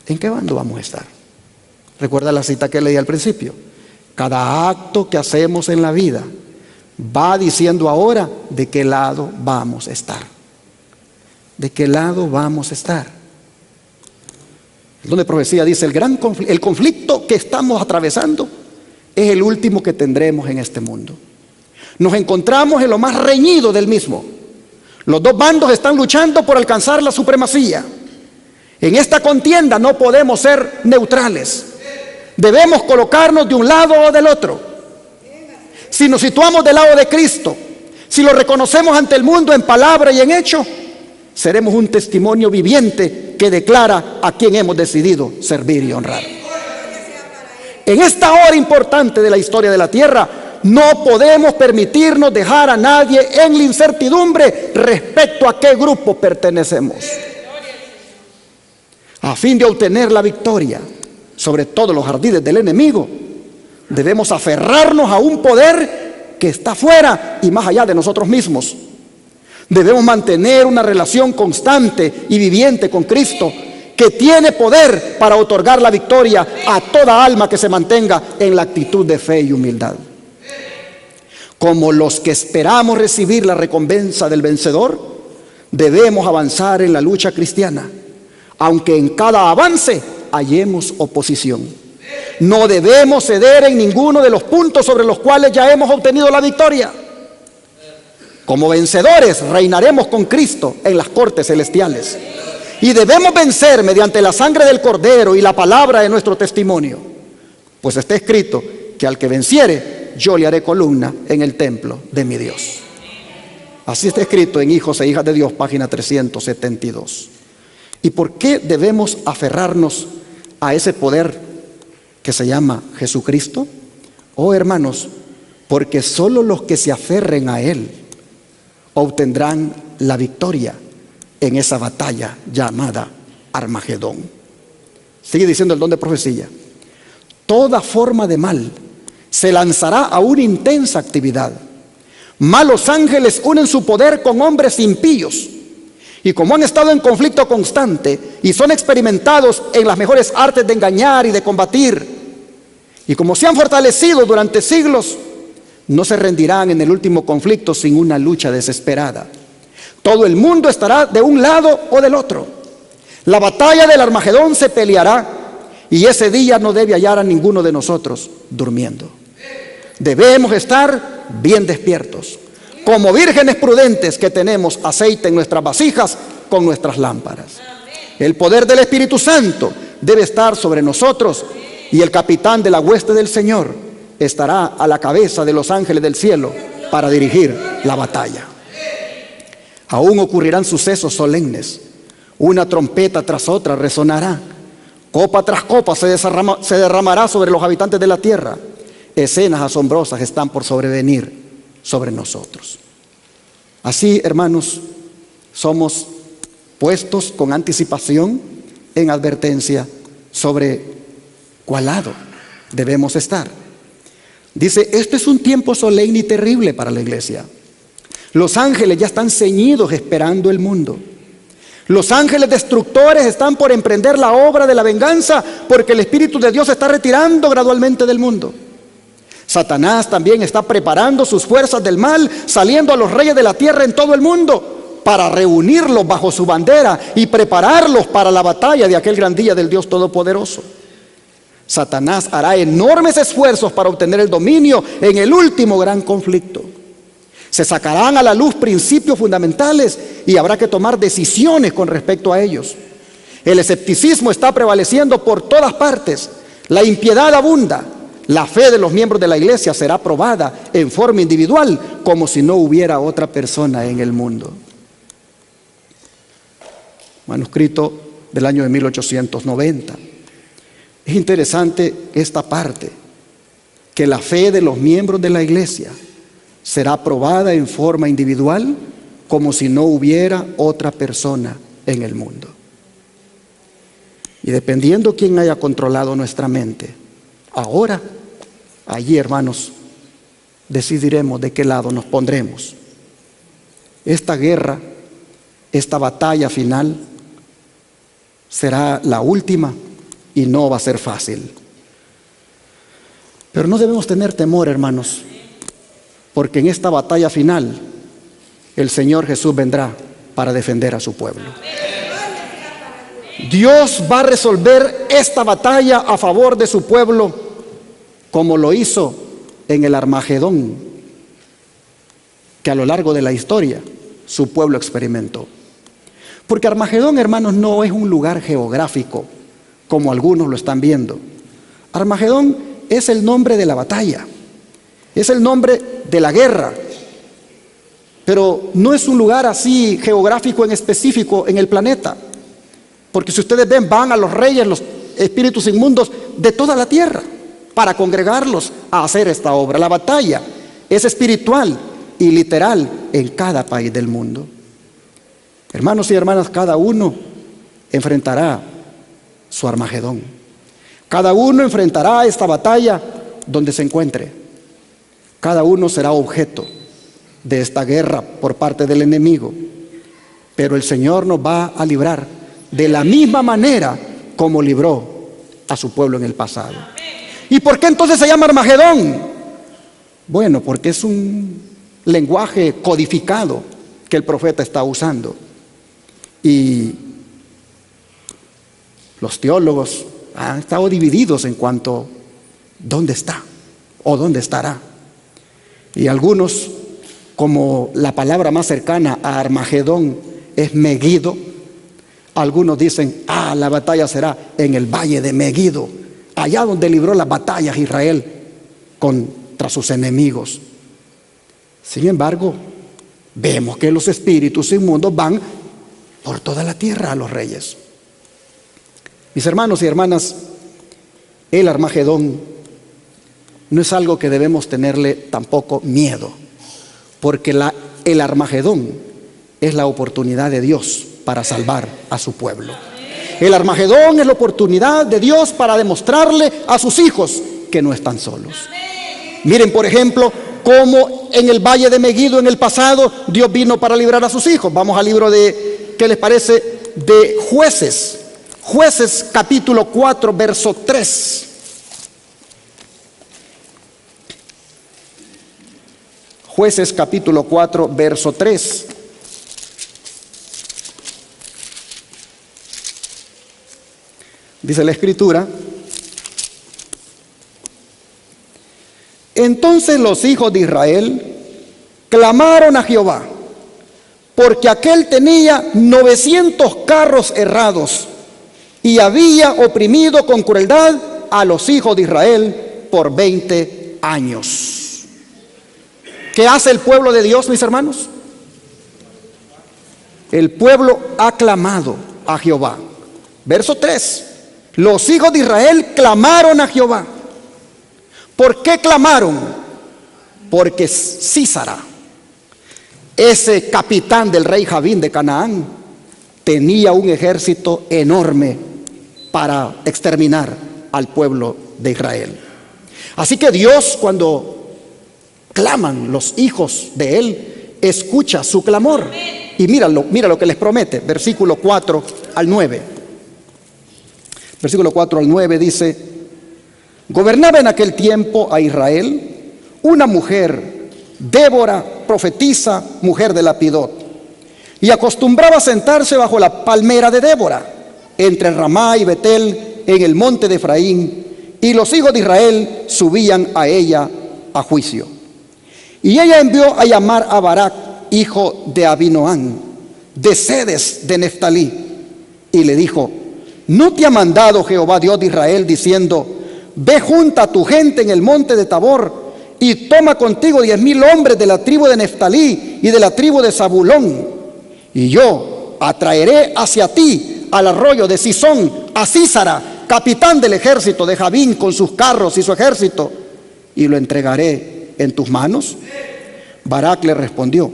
¿En qué bando vamos a estar? Recuerda la cita que leí al principio. Cada acto que hacemos en la vida va diciendo ahora de qué lado vamos a estar. ¿De qué lado vamos a estar? El don de profecía dice, el conflicto que estamos atravesando es el último que tendremos en este mundo. Nos encontramos en lo más reñido del mismo. Los dos bandos están luchando por alcanzar la supremacía. En esta contienda no podemos ser neutrales. Debemos colocarnos de un lado o del otro. Si nos situamos del lado de Cristo, si lo reconocemos ante el mundo en palabra y en hecho, seremos un testimonio viviente que declara a quien hemos decidido servir y honrar. En esta hora importante de la historia de la tierra, no podemos permitirnos dejar a nadie en la incertidumbre respecto a qué grupo pertenecemos. A fin de obtener la victoria sobre todos los ardides del enemigo, debemos aferrarnos a un poder que está fuera y más allá de nosotros mismos. Debemos mantener una relación constante y viviente con Cristo, que tiene poder para otorgar la victoria a toda alma que se mantenga en la actitud de fe y humildad. Como los que esperamos recibir la recompensa del vencedor, debemos avanzar en la lucha cristiana, aunque en cada avance hallemos oposición. No debemos ceder en ninguno de los puntos sobre los cuales ya hemos obtenido la victoria. Como vencedores reinaremos con Cristo en las cortes celestiales. Y debemos vencer mediante la sangre del Cordero y la palabra de nuestro testimonio. Pues está escrito que al que venciere, yo le haré columna en el templo de mi Dios. Así está escrito en Hijos e Hijas de Dios, página 372. ¿Y por qué debemos aferrarnos a ese poder que se llama Jesucristo? Oh hermanos, porque solo los que se aferren a Él obtendrán la victoria en esa batalla llamada Armagedón. Sigue diciendo el don de profecía. Toda forma de mal se lanzará a una intensa actividad. Malos ángeles unen su poder con hombres impíos. Y como han estado en conflicto constante y son experimentados en las mejores artes de engañar y de combatir, y como se han fortalecido durante siglos, no se rendirán en el último conflicto sin una lucha desesperada. Todo el mundo estará de un lado o del otro. La batalla del Armagedón se peleará y ese día no debe hallar a ninguno de nosotros durmiendo. Debemos estar bien despiertos, como vírgenes prudentes que tenemos aceite en nuestras vasijas con nuestras lámparas. El poder del Espíritu Santo debe estar sobre nosotros y el capitán de la hueste del Señor estará a la cabeza de los ángeles del cielo para dirigir la batalla. Aún ocurrirán sucesos solemnes. Una trompeta tras otra resonará. Copa tras copa se derramará sobre los habitantes de la tierra. Escenas asombrosas están por sobrevenir sobre nosotros. Así, hermanos, somos puestos con anticipación en advertencia sobre cuál lado debemos estar. Dice, este es un tiempo solemne y terrible para la iglesia. Los ángeles ya están ceñidos esperando el mundo. Los ángeles destructores están por emprender la obra de la venganza porque el Espíritu de Dios se está retirando gradualmente del mundo. Satanás también está preparando sus fuerzas del mal, saliendo a los reyes de la tierra en todo el mundo para reunirlos bajo su bandera y prepararlos para la batalla de aquel gran día del Dios Todopoderoso. Satanás hará enormes esfuerzos para obtener el dominio en el último gran conflicto. Se sacarán a la luz principios fundamentales y habrá que tomar decisiones con respecto a ellos. El escepticismo está prevaleciendo por todas partes. La impiedad abunda. La fe de los miembros de la iglesia será probada en forma individual, como si no hubiera otra persona en el mundo. Manuscrito del año de 1890. Es interesante esta parte, que la fe de los miembros de la iglesia será probada en forma individual, como si no hubiera otra persona en el mundo. Y dependiendo quién haya controlado nuestra mente, ahora, allí, hermanos, decidiremos de qué lado nos pondremos. Esta guerra esta batalla final será la última y no va a ser fácil. Pero no debemos tener temor, hermanos, porque en esta batalla final el Señor Jesús vendrá para defender a su pueblo. Dios va a resolver esta batalla a favor de su pueblo, como lo hizo en el Armagedón, que a lo largo de la historia su pueblo experimentó. Porque Armagedón, hermanos, no es un lugar geográfico, como algunos lo están viendo. Armagedón es el nombre de la batalla, es el nombre de la guerra, pero no es un lugar así geográfico en específico en el planeta. Porque si ustedes ven, van a los reyes, los espíritus inmundos de toda la tierra para congregarlos a hacer esta obra. La batalla es espiritual y literal en cada país del mundo. Hermanos y hermanas, cada uno enfrentará su Armagedón. Cada uno enfrentará esta batalla donde se encuentre. Cada uno será objeto de esta guerra por parte del enemigo. Pero el Señor nos va a librar de la misma manera como libró a su pueblo en el pasado. ¿Y por qué entonces se llama Armagedón? Bueno, porque es un lenguaje codificado que el profeta está usando. Y los teólogos han estado divididos en cuanto a dónde está o dónde estará. Y algunos, como la palabra más cercana a Armagedón es Megido, algunos dicen, la batalla será en el valle de Megido, allá donde libró las batallas Israel contra sus enemigos. Sin embargo, vemos que los espíritus inmundos van por toda la tierra a los reyes. Mis hermanos y hermanas, el Armagedón no es algo que debemos tenerle tampoco miedo, porque el Armagedón es la oportunidad de Dios para salvar a su pueblo. El Armagedón es la oportunidad de Dios para demostrarle a sus hijos que no están solos. Miren, por ejemplo, cómo en el valle de Megido en el pasado Dios vino para librar a sus hijos. Vamos al libro de, ¿qué les parece?, de Jueces. Jueces capítulo 4, verso 3. Jueces capítulo 4, verso 3. Dice la Escritura: entonces los hijos de Israel clamaron a Jehová, porque aquél tenía 900 carros herrados y había oprimido con crueldad a los hijos de Israel por 20 años. ¿Qué hace el pueblo de Dios, mis hermanos? El pueblo ha clamado a Jehová. Verso 3. Los hijos de Israel clamaron a Jehová. ¿Por qué clamaron? Porque Sísara, ese capitán del rey Javín de Canaán, tenía un ejército enorme para exterminar al pueblo de Israel. Así que Dios, cuando claman los hijos de él, escucha su clamor. Y mira lo que les promete, versículo 4 al 9. Versículo 4 al 9 dice: gobernaba en aquel tiempo a Israel una mujer, Débora, profetisa, mujer de Lapidot, y acostumbraba a sentarse bajo la palmera de Débora, entre Ramá y Betel, en el monte de Efraín, y los hijos de Israel subían a ella a juicio. Y ella envió a llamar a Barak, hijo de Abinoam, de Sedes de Neftalí, y le dijo: ¿no te ha mandado Jehová Dios de Israel diciendo: ve junta a tu gente en el monte de Tabor y toma contigo 10,000 hombres de la tribu de Neftalí y de la tribu de Zabulón, y yo atraeré hacia ti al arroyo de Sisón a Sísara, capitán del ejército de Javín, con sus carros y su ejército, y lo entregaré en tus manos? Barak le respondió: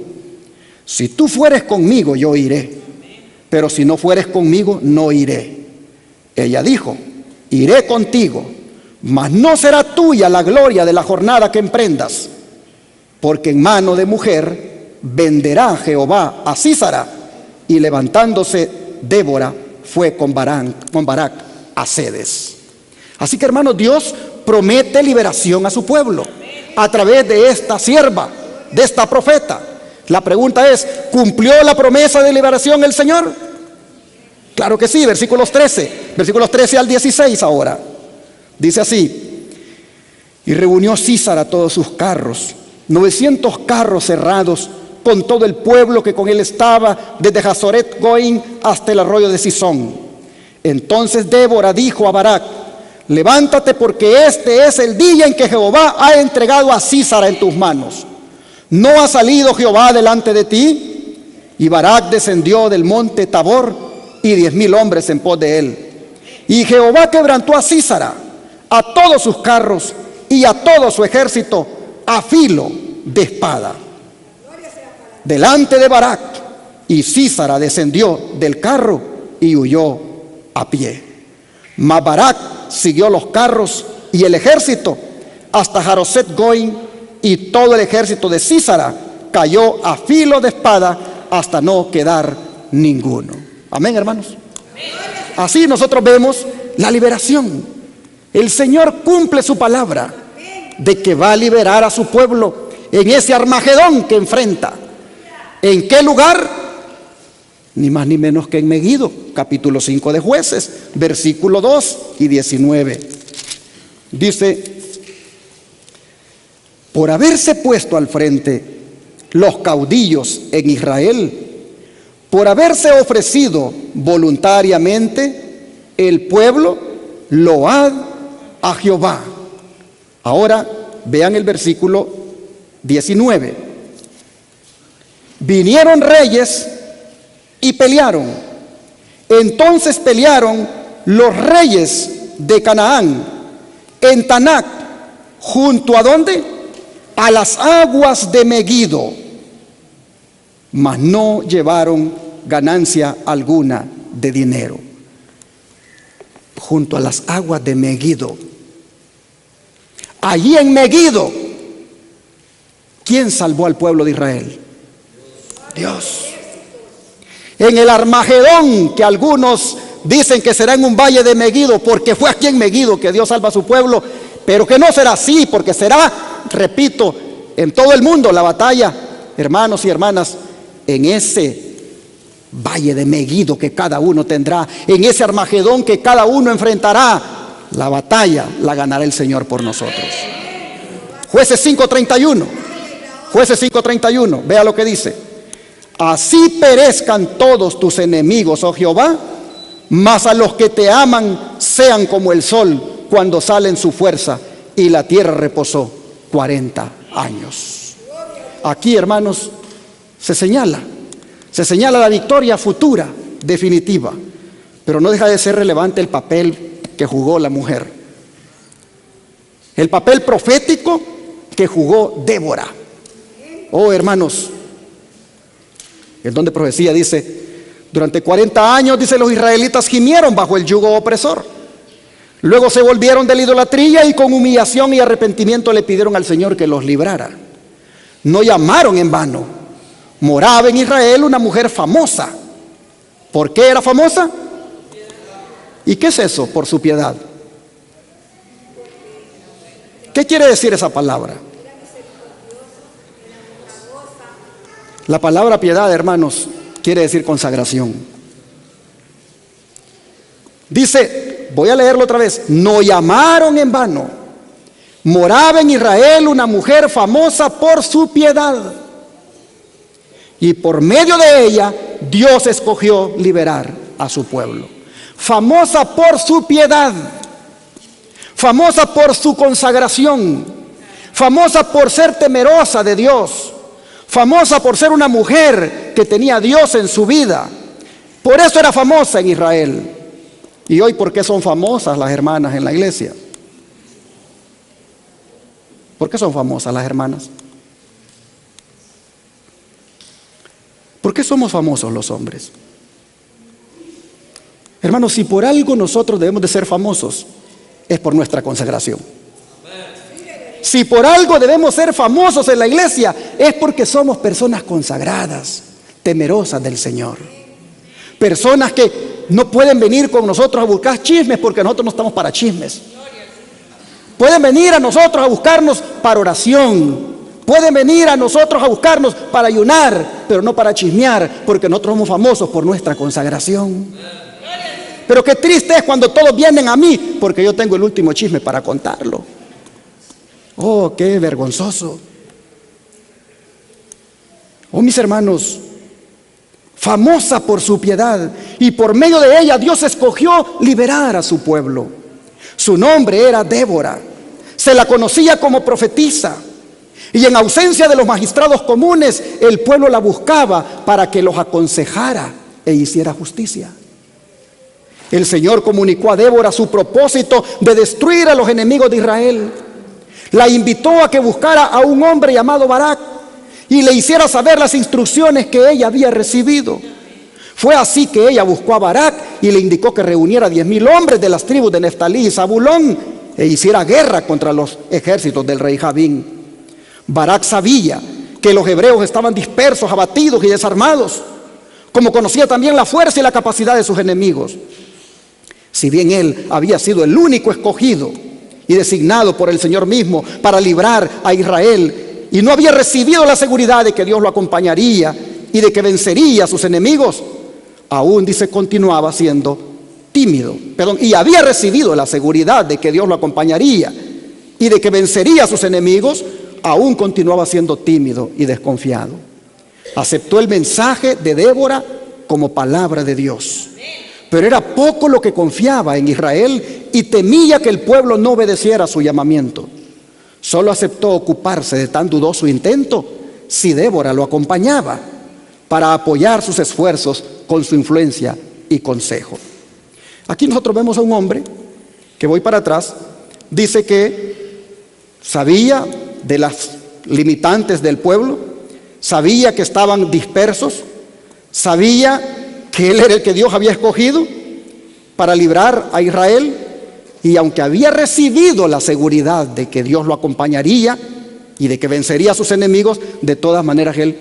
si tú fueres conmigo, yo iré, pero si no fueres conmigo, no iré. Ella dijo: iré contigo, mas no será tuya la gloria de la jornada que emprendas, porque en mano de mujer venderá Jehová a Sísara, Y levantándose Débora fue con Barak a Cedes. Así que, hermanos, Dios promete liberación a su pueblo a través de esta sierva, de esta profeta. La pregunta es, ¿cumplió la promesa de liberación el Señor? Claro que sí, versículos 13 al 16 ahora. Dice así: y reunió Sísara todos sus carros, 900 carros cerrados, con todo el pueblo que con él estaba, desde Hazoret Goim hasta el arroyo de Sisón. Entonces Débora dijo a Barak: levántate, porque este es el día en que Jehová ha entregado a Sísara en tus manos. ¿No ha salido Jehová delante de ti? Y Barak descendió del monte Tabor, y 10,000 hombres en pos de él. Y Jehová quebrantó a Sísara, a todos sus carros y a todo su ejército, a filo de espada, delante de Barak. Y Sísara descendió del carro y huyó a pie. Mas Barak siguió los carros y el ejército hasta Haroset Goim, y todo el ejército de Sísara cayó a filo de espada hasta no quedar ninguno. Amén, hermanos. Así nosotros vemos la liberación. El Señor cumple su palabra de que va a liberar a su pueblo en ese Armagedón que enfrenta. ¿En qué lugar? Ni más ni menos que en Meguido, capítulo 5 de Jueces, versículo 2 y 19. Dice: por haberse puesto al frente los caudillos en Israel, por haberse ofrecido voluntariamente, el pueblo load a Jehová. Ahora vean el versículo 19. Vinieron reyes y pelearon. Entonces pelearon los reyes de Canaán en Tanac, junto a ¿dónde? A las aguas de Meguido, mas no llevaron ganancia alguna de dinero. Junto a las aguas de Meguido. Allí en Meguido, ¿quién salvó al pueblo de Israel? Dios. En el Armagedón, que algunos dicen que será en un valle de Meguido, porque fue aquí en Meguido que Dios salva a su pueblo, pero que no será así, porque será, repito, en todo el mundo la batalla, hermanos y hermanas, en ese valle de Meguido que cada uno tendrá, en ese Armagedón que cada uno enfrentará, la batalla la ganará el Señor por nosotros. Jueces 5:31. Jueces 5:31. Vea lo que dice: así perezcan todos tus enemigos, oh Jehová, mas a los que te aman sean como el sol cuando sale en su fuerza. Y la tierra reposó 40 años. Aquí, hermanos, se señala la victoria futura, definitiva. Pero no deja de ser relevante el papel que jugó la mujer, el papel profético que jugó Débora. Oh, hermanos, el don de profecía dice: durante 40 años, dice, los israelitas gimieron bajo el yugo opresor. Luego se volvieron de la idolatría y con humillación y arrepentimiento le pidieron al Señor que los librara. No llamaron en vano. Moraba en Israel una mujer famosa. ¿Por qué era famosa? ¿Y qué es eso? Por su piedad. ¿Qué quiere decir esa palabra? La palabra piedad, hermanos, quiere decir consagración. Dice, voy a leerlo otra vez: no llamaron en vano. Moraba en Israel una mujer famosa por su piedad, y por medio de ella Dios escogió liberar a su pueblo. Famosa por su piedad, famosa por su consagración, famosa por ser temerosa de Dios, famosa por ser una mujer que tenía a Dios en su vida. Por eso era famosa en Israel. Y hoy, ¿por qué son famosas las hermanas en la iglesia? ¿Por qué son famosas las hermanas? ¿Por qué somos famosos los hombres? Hermanos, si por algo nosotros debemos de ser famosos, es por nuestra consagración. Si por algo debemos ser famosos en la iglesia, es porque somos personas consagradas, temerosas del Señor. Personas que no pueden venir con nosotros a buscar chismes porque nosotros no estamos para chismes. Pueden venir a nosotros a buscarnos para oración. Pueden venir a nosotros a buscarnos para ayunar, pero no para chismear, porque nosotros somos famosos por nuestra consagración. Pero qué triste es cuando todos vienen a mí, porque yo tengo el último chisme para contarlo. Oh, qué vergonzoso. Oh, mis hermanos, famosa por su piedad, y por medio de ella Dios escogió liberar a su pueblo. Su nombre era Débora. Se la conocía como profetisa. Y en ausencia de los magistrados comunes, el pueblo la buscaba para que los aconsejara e hiciera justicia. El Señor comunicó a Débora su propósito de destruir a los enemigos de Israel. La invitó a que buscara a un hombre llamado Barak y le hiciera saber las instrucciones que ella había recibido. Fue así que ella buscó a Barak y le indicó que reuniera 10,000 hombres de las tribus de Neftalí y Zabulón e hiciera guerra contra los ejércitos del rey Jabín. Barak sabía que los hebreos estaban dispersos, abatidos y desarmados, como conocía también la fuerza y la capacidad de sus enemigos. Si bien él había sido el único escogido y designado por el Señor mismo para librar a Israel, y no había recibido la seguridad de que Dios lo acompañaría y de que vencería a sus enemigos, aún, dice, continuaba siendo tímido. Y había recibido la seguridad de que Dios lo acompañaría y de que vencería a sus enemigos, aún continuaba siendo tímido y desconfiado. Aceptó el mensaje de Débora como palabra de Dios, pero era poco lo que confiaba en Israel y temía que el pueblo no obedeciera su llamamiento. Solo aceptó ocuparse de tan dudoso intento si Débora lo acompañaba para apoyar sus esfuerzos con su influencia y consejo. Aquí nosotros vemos a un hombre que, voy para atrás, dice que sabía de las limitantes del pueblo, sabía que estaban dispersos, sabía que él era el que Dios había escogido para librar a Israel, y aunque había recibido la seguridad de que Dios lo acompañaría y de que vencería a sus enemigos, de todas maneras él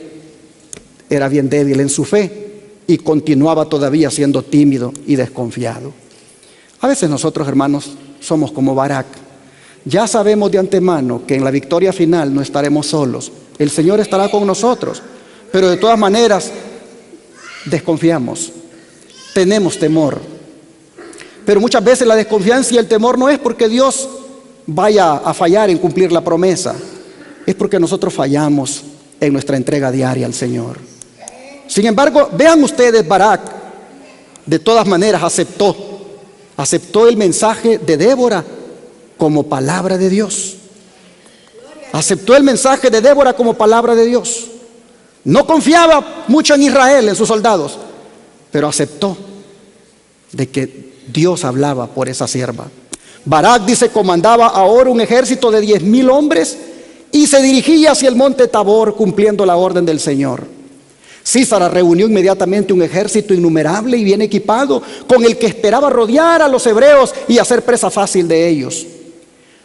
era bien débil en su fe y continuaba todavía siendo tímido y desconfiado. A veces nosotros, hermanos, somos como Barak. Ya sabemos de antemano que en la victoria final no estaremos solos. El Señor estará con nosotros, pero de todas maneras desconfiamos, tenemos temor. Pero muchas veces la desconfianza y el temor no es porque Dios vaya a fallar en cumplir la promesa, es porque nosotros fallamos en nuestra entrega diaria al Señor. Sin embargo, vean ustedes, Barak de todas maneras aceptó el mensaje de Débora como palabra de Dios. Aceptó el mensaje de Débora como palabra de Dios. No confiaba mucho en Israel, en sus soldados, pero aceptó de que Dios hablaba por esa sierva. Barak, dice, comandaba ahora un ejército de 10,000 hombres y se dirigía hacia el monte Tabor cumpliendo la orden del Señor. Sísara reunió inmediatamente un ejército innumerable y bien equipado, con el que esperaba rodear a los hebreos y hacer presa fácil de ellos.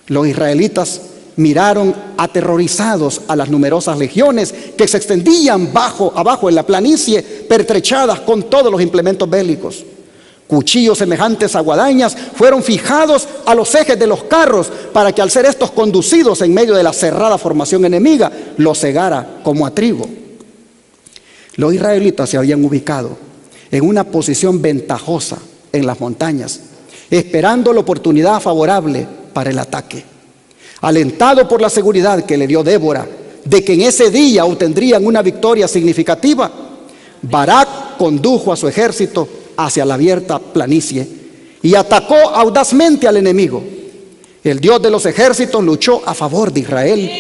Los israelitas miraron aterrorizados a las numerosas legiones que se extendían abajo en la planicie, pertrechadas con todos los implementos bélicos. Cuchillos semejantes a guadañas fueron fijados a los ejes de los carros para que, al ser estos conducidos en medio de la cerrada formación enemiga, los cegara como a trigo. Los israelitas se habían ubicado en una posición ventajosa en las montañas, esperando la oportunidad favorable para el ataque. Alentado por la seguridad que le dio Débora de que en ese día obtendrían una victoria significativa, Barak condujo a su ejército hacia la abierta planicie y atacó audazmente al enemigo. El Dios de los ejércitos luchó a favor de Israel,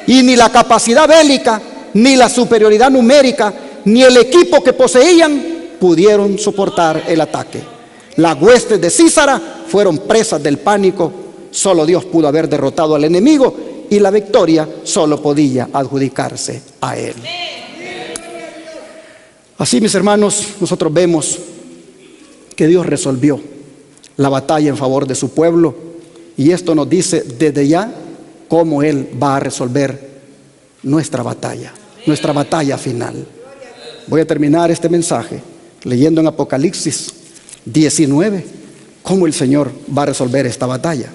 y ni la capacidad bélica, ni la superioridad numérica, ni el equipo que poseían pudieron soportar el ataque. Las huestes de Sísara fueron presas del pánico. Solo Dios pudo haber derrotado al enemigo y la victoria solo podía adjudicarse a él. Así, mis hermanos, nosotros vemos que Dios resolvió la batalla en favor de su pueblo, y esto nos dice desde ya cómo Él va a resolver nuestra batalla final. Voy a terminar este mensaje leyendo en Apocalipsis 19 cómo el Señor va a resolver esta batalla.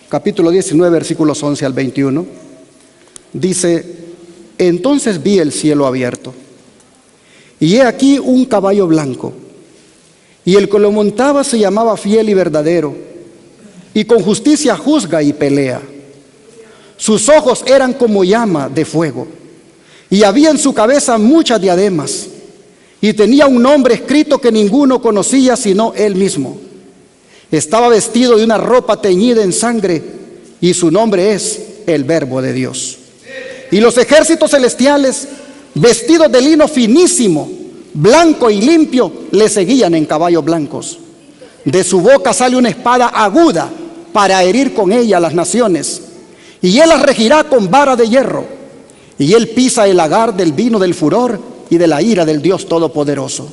Capítulo 19, versículos 11 al 21, dice: entonces vi el cielo abierto, y he aquí un caballo blanco, y el que lo montaba se llamaba Fiel y Verdadero, y con justicia juzga y pelea. Sus ojos eran como llama de fuego, y había en su cabeza muchas diademas, y tenía un nombre escrito que ninguno conocía sino él mismo. Estaba vestido de una ropa teñida en sangre, y su nombre es el Verbo de Dios. Y los ejércitos celestiales, vestidos de lino finísimo, blanco y limpio, le seguían en caballos blancos. De su boca sale una espada aguda para herir con ella a las naciones, y él las regirá con vara de hierro. Y él pisa el lagar del vino del furor y de la ira del Dios Todopoderoso.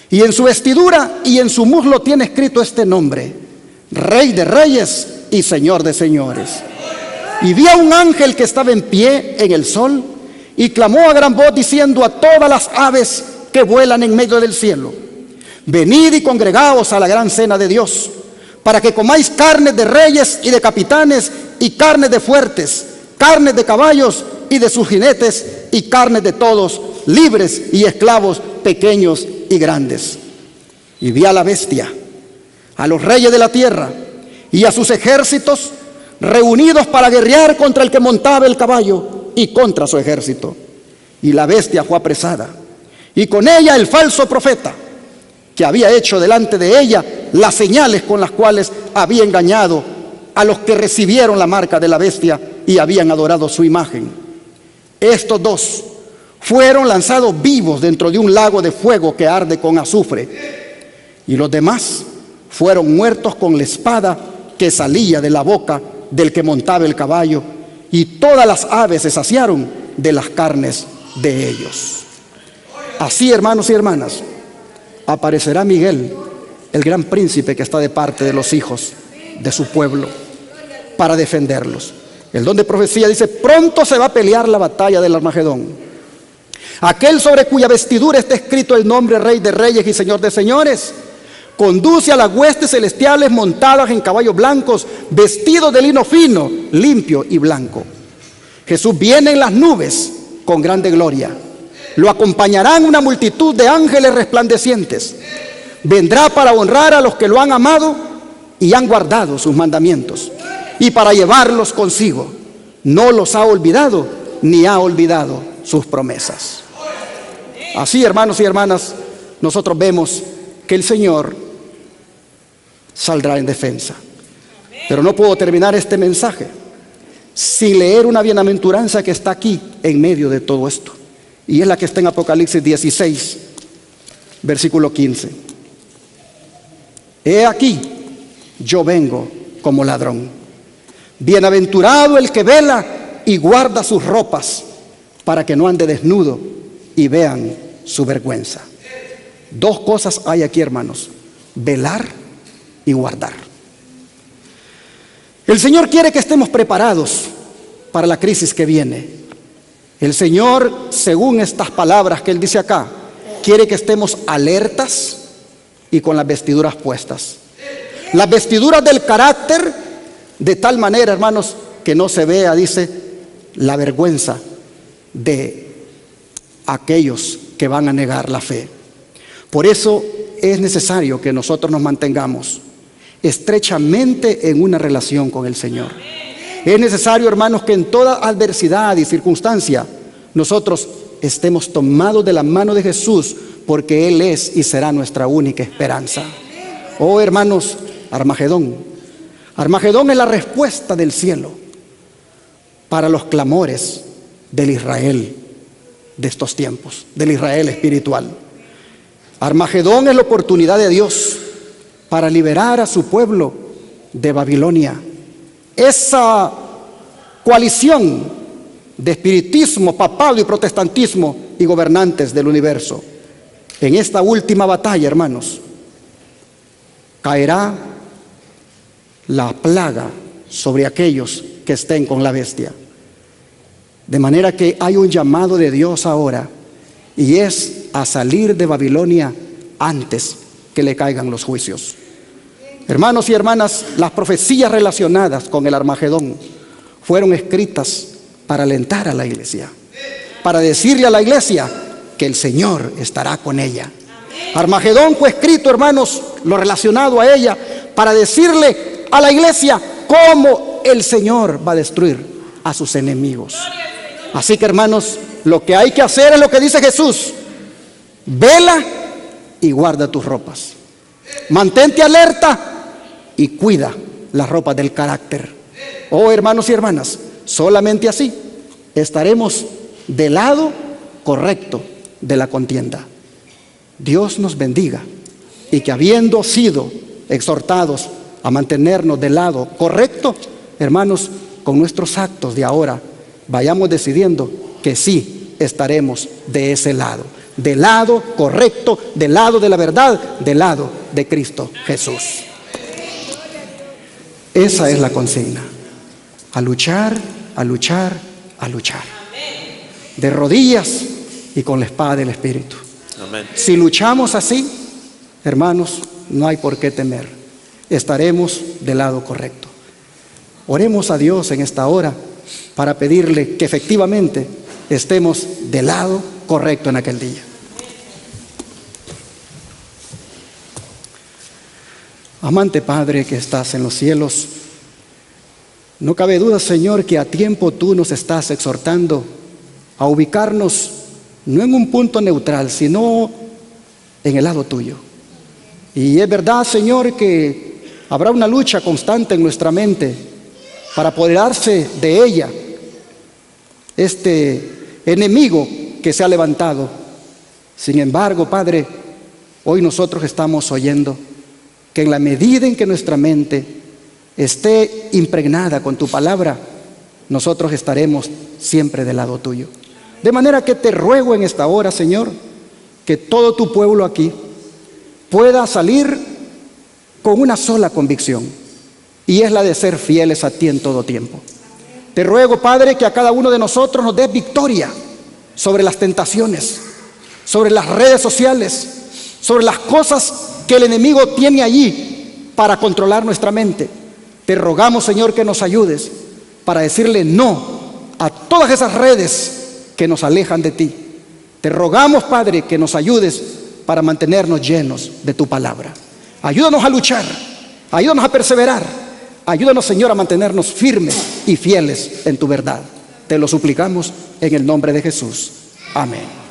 Y en su vestidura y en su muslo tiene escrito este nombre: Rey de Reyes y Señor de Señores. Y vi a un ángel que estaba en pie en el sol, y clamó a gran voz diciendo a todas las aves que vuelan en medio del cielo: venid y congregaos a la gran cena de Dios, para que comáis carnes de reyes y de capitanes, y carnes de fuertes, carnes de caballos y de sus jinetes, y carnes de todos, libres y esclavos, pequeños y grandes. Y vi a la bestia, a los reyes de la tierra y a sus ejércitos reunidos para guerrear contra el que montaba el caballo y contra su ejército. Y la bestia fue apresada, y con ella el falso profeta, que había hecho delante de ella las señales con las cuales había engañado a los que recibieron la marca de la bestia y habían adorado su imagen. Estos dos fueron lanzados vivos dentro de un lago de fuego que arde con azufre, y los demás fueron muertos con la espada que salía de la boca del que montaba el caballo, y todas las aves se saciaron de las carnes de ellos. Así, hermanos y hermanas, aparecerá Miguel, el gran príncipe que está de parte de los hijos de su pueblo, para defenderlos. El don de profecía dice: pronto se va a pelear la batalla del Armagedón. Aquel sobre cuya vestidura está escrito el nombre Rey de Reyes y Señor de Señores, conduce a las huestes celestiales montadas en caballos blancos, vestidos de lino fino, limpio y blanco. Jesús viene en las nubes con grande gloria. Lo acompañarán una multitud de ángeles resplandecientes. Vendrá para honrar a los que lo han amado y han guardado sus mandamientos, y para llevarlos consigo. No los ha olvidado, ni ha olvidado sus promesas. Así, hermanos y hermanas, nosotros vemos que el Señor saldrá en defensa. Pero no puedo terminar este mensaje sin leer una bienaventuranza que está aquí en medio de todo esto, y es la que está en Apocalipsis 16, versículo 15. He aquí, yo vengo como ladrón. Bienaventurado el que vela y guarda sus ropas, para que no ande desnudo y vean su vergüenza. Dos cosas hay aquí, hermanos: velar y guardar. El Señor quiere que estemos preparados para la crisis que viene. El Señor, según estas palabras que Él dice acá, quiere que estemos alertas y con las vestiduras puestas. Las vestiduras del carácter, de tal manera, hermanos, que no se vea, dice, la vergüenza de aquellos que van a negar la fe. Por eso es necesario que nosotros nos mantengamos estrechamente en una relación con el Señor. Es necesario, hermanos, que en toda adversidad y circunstancia nosotros estemos tomados de la mano de Jesús, porque Él es y será nuestra única esperanza. Oh, hermanos, Armagedón es la respuesta del cielo para los clamores del Israel de estos tiempos, del Israel espiritual. Armagedón es la oportunidad de Dios para liberar a su pueblo de Babilonia. Esa coalición de espiritismo, papado y protestantismo y gobernantes del universo. En esta última batalla, hermanos, caerá la plaga sobre aquellos que estén con la bestia. De manera que hay un llamado de Dios ahora, y es a salir de Babilonia antes que le caigan los juicios. Hermanos y hermanas, las profecías relacionadas con el Armagedón fueron escritas para alentar a la iglesia, para decirle a la iglesia que el Señor estará con ella. Armagedón fue escrito, hermanos, lo relacionado a ella, para decirle a la iglesia cómo el Señor va a destruir a sus enemigos. Así que, hermanos, lo que hay que hacer es lo que dice Jesús: vela y guarda tus ropas. Mantente alerta y cuida las ropas del carácter. Oh, hermanos y hermanas, solamente así estaremos del lado correcto de la contienda. Dios nos bendiga, y que habiendo sido exhortados a mantenernos del lado correcto, hermanos, con nuestros actos de ahora vayamos decidiendo que sí estaremos de ese lado, del lado correcto, del lado de la verdad, del lado de Cristo Jesús. Esa es la consigna: a luchar, a luchar, a luchar, de rodillas y con la espada del Espíritu. Amén. Si luchamos así, hermanos, no hay por qué temer, estaremos del lado correcto. Oremos a Dios en esta hora para pedirle que efectivamente estemos del lado correcto en aquel día. Amante Padre que estás en los cielos, no cabe duda, Señor, que a tiempo tú nos estás exhortando a ubicarnos no en un punto neutral, sino en el lado tuyo. Y es verdad, Señor, que habrá una lucha constante en nuestra mente para apoderarse de ella, este enemigo que se ha levantado. Sin embargo, Padre, hoy nosotros estamos oyendo que en la medida en que nuestra mente esté impregnada con tu palabra, nosotros estaremos siempre del lado tuyo. De manera que te ruego en esta hora, Señor, que todo tu pueblo aquí pueda salir con una sola convicción, y es la de ser fieles a ti en todo tiempo. Te ruego, Padre, que a cada uno de nosotros nos des victoria sobre las tentaciones, sobre las redes sociales, sobre las cosas que el enemigo tiene allí para controlar nuestra mente. Te rogamos, Señor, que nos ayudes para decirle no a todas esas redes que nos alejan de ti. Te rogamos, Padre, que nos ayudes para mantenernos llenos de tu palabra. Ayúdanos a luchar, ayúdanos a perseverar, ayúdanos, Señor, a mantenernos firmes y fieles en tu verdad. Te lo suplicamos en el nombre de Jesús. Amén.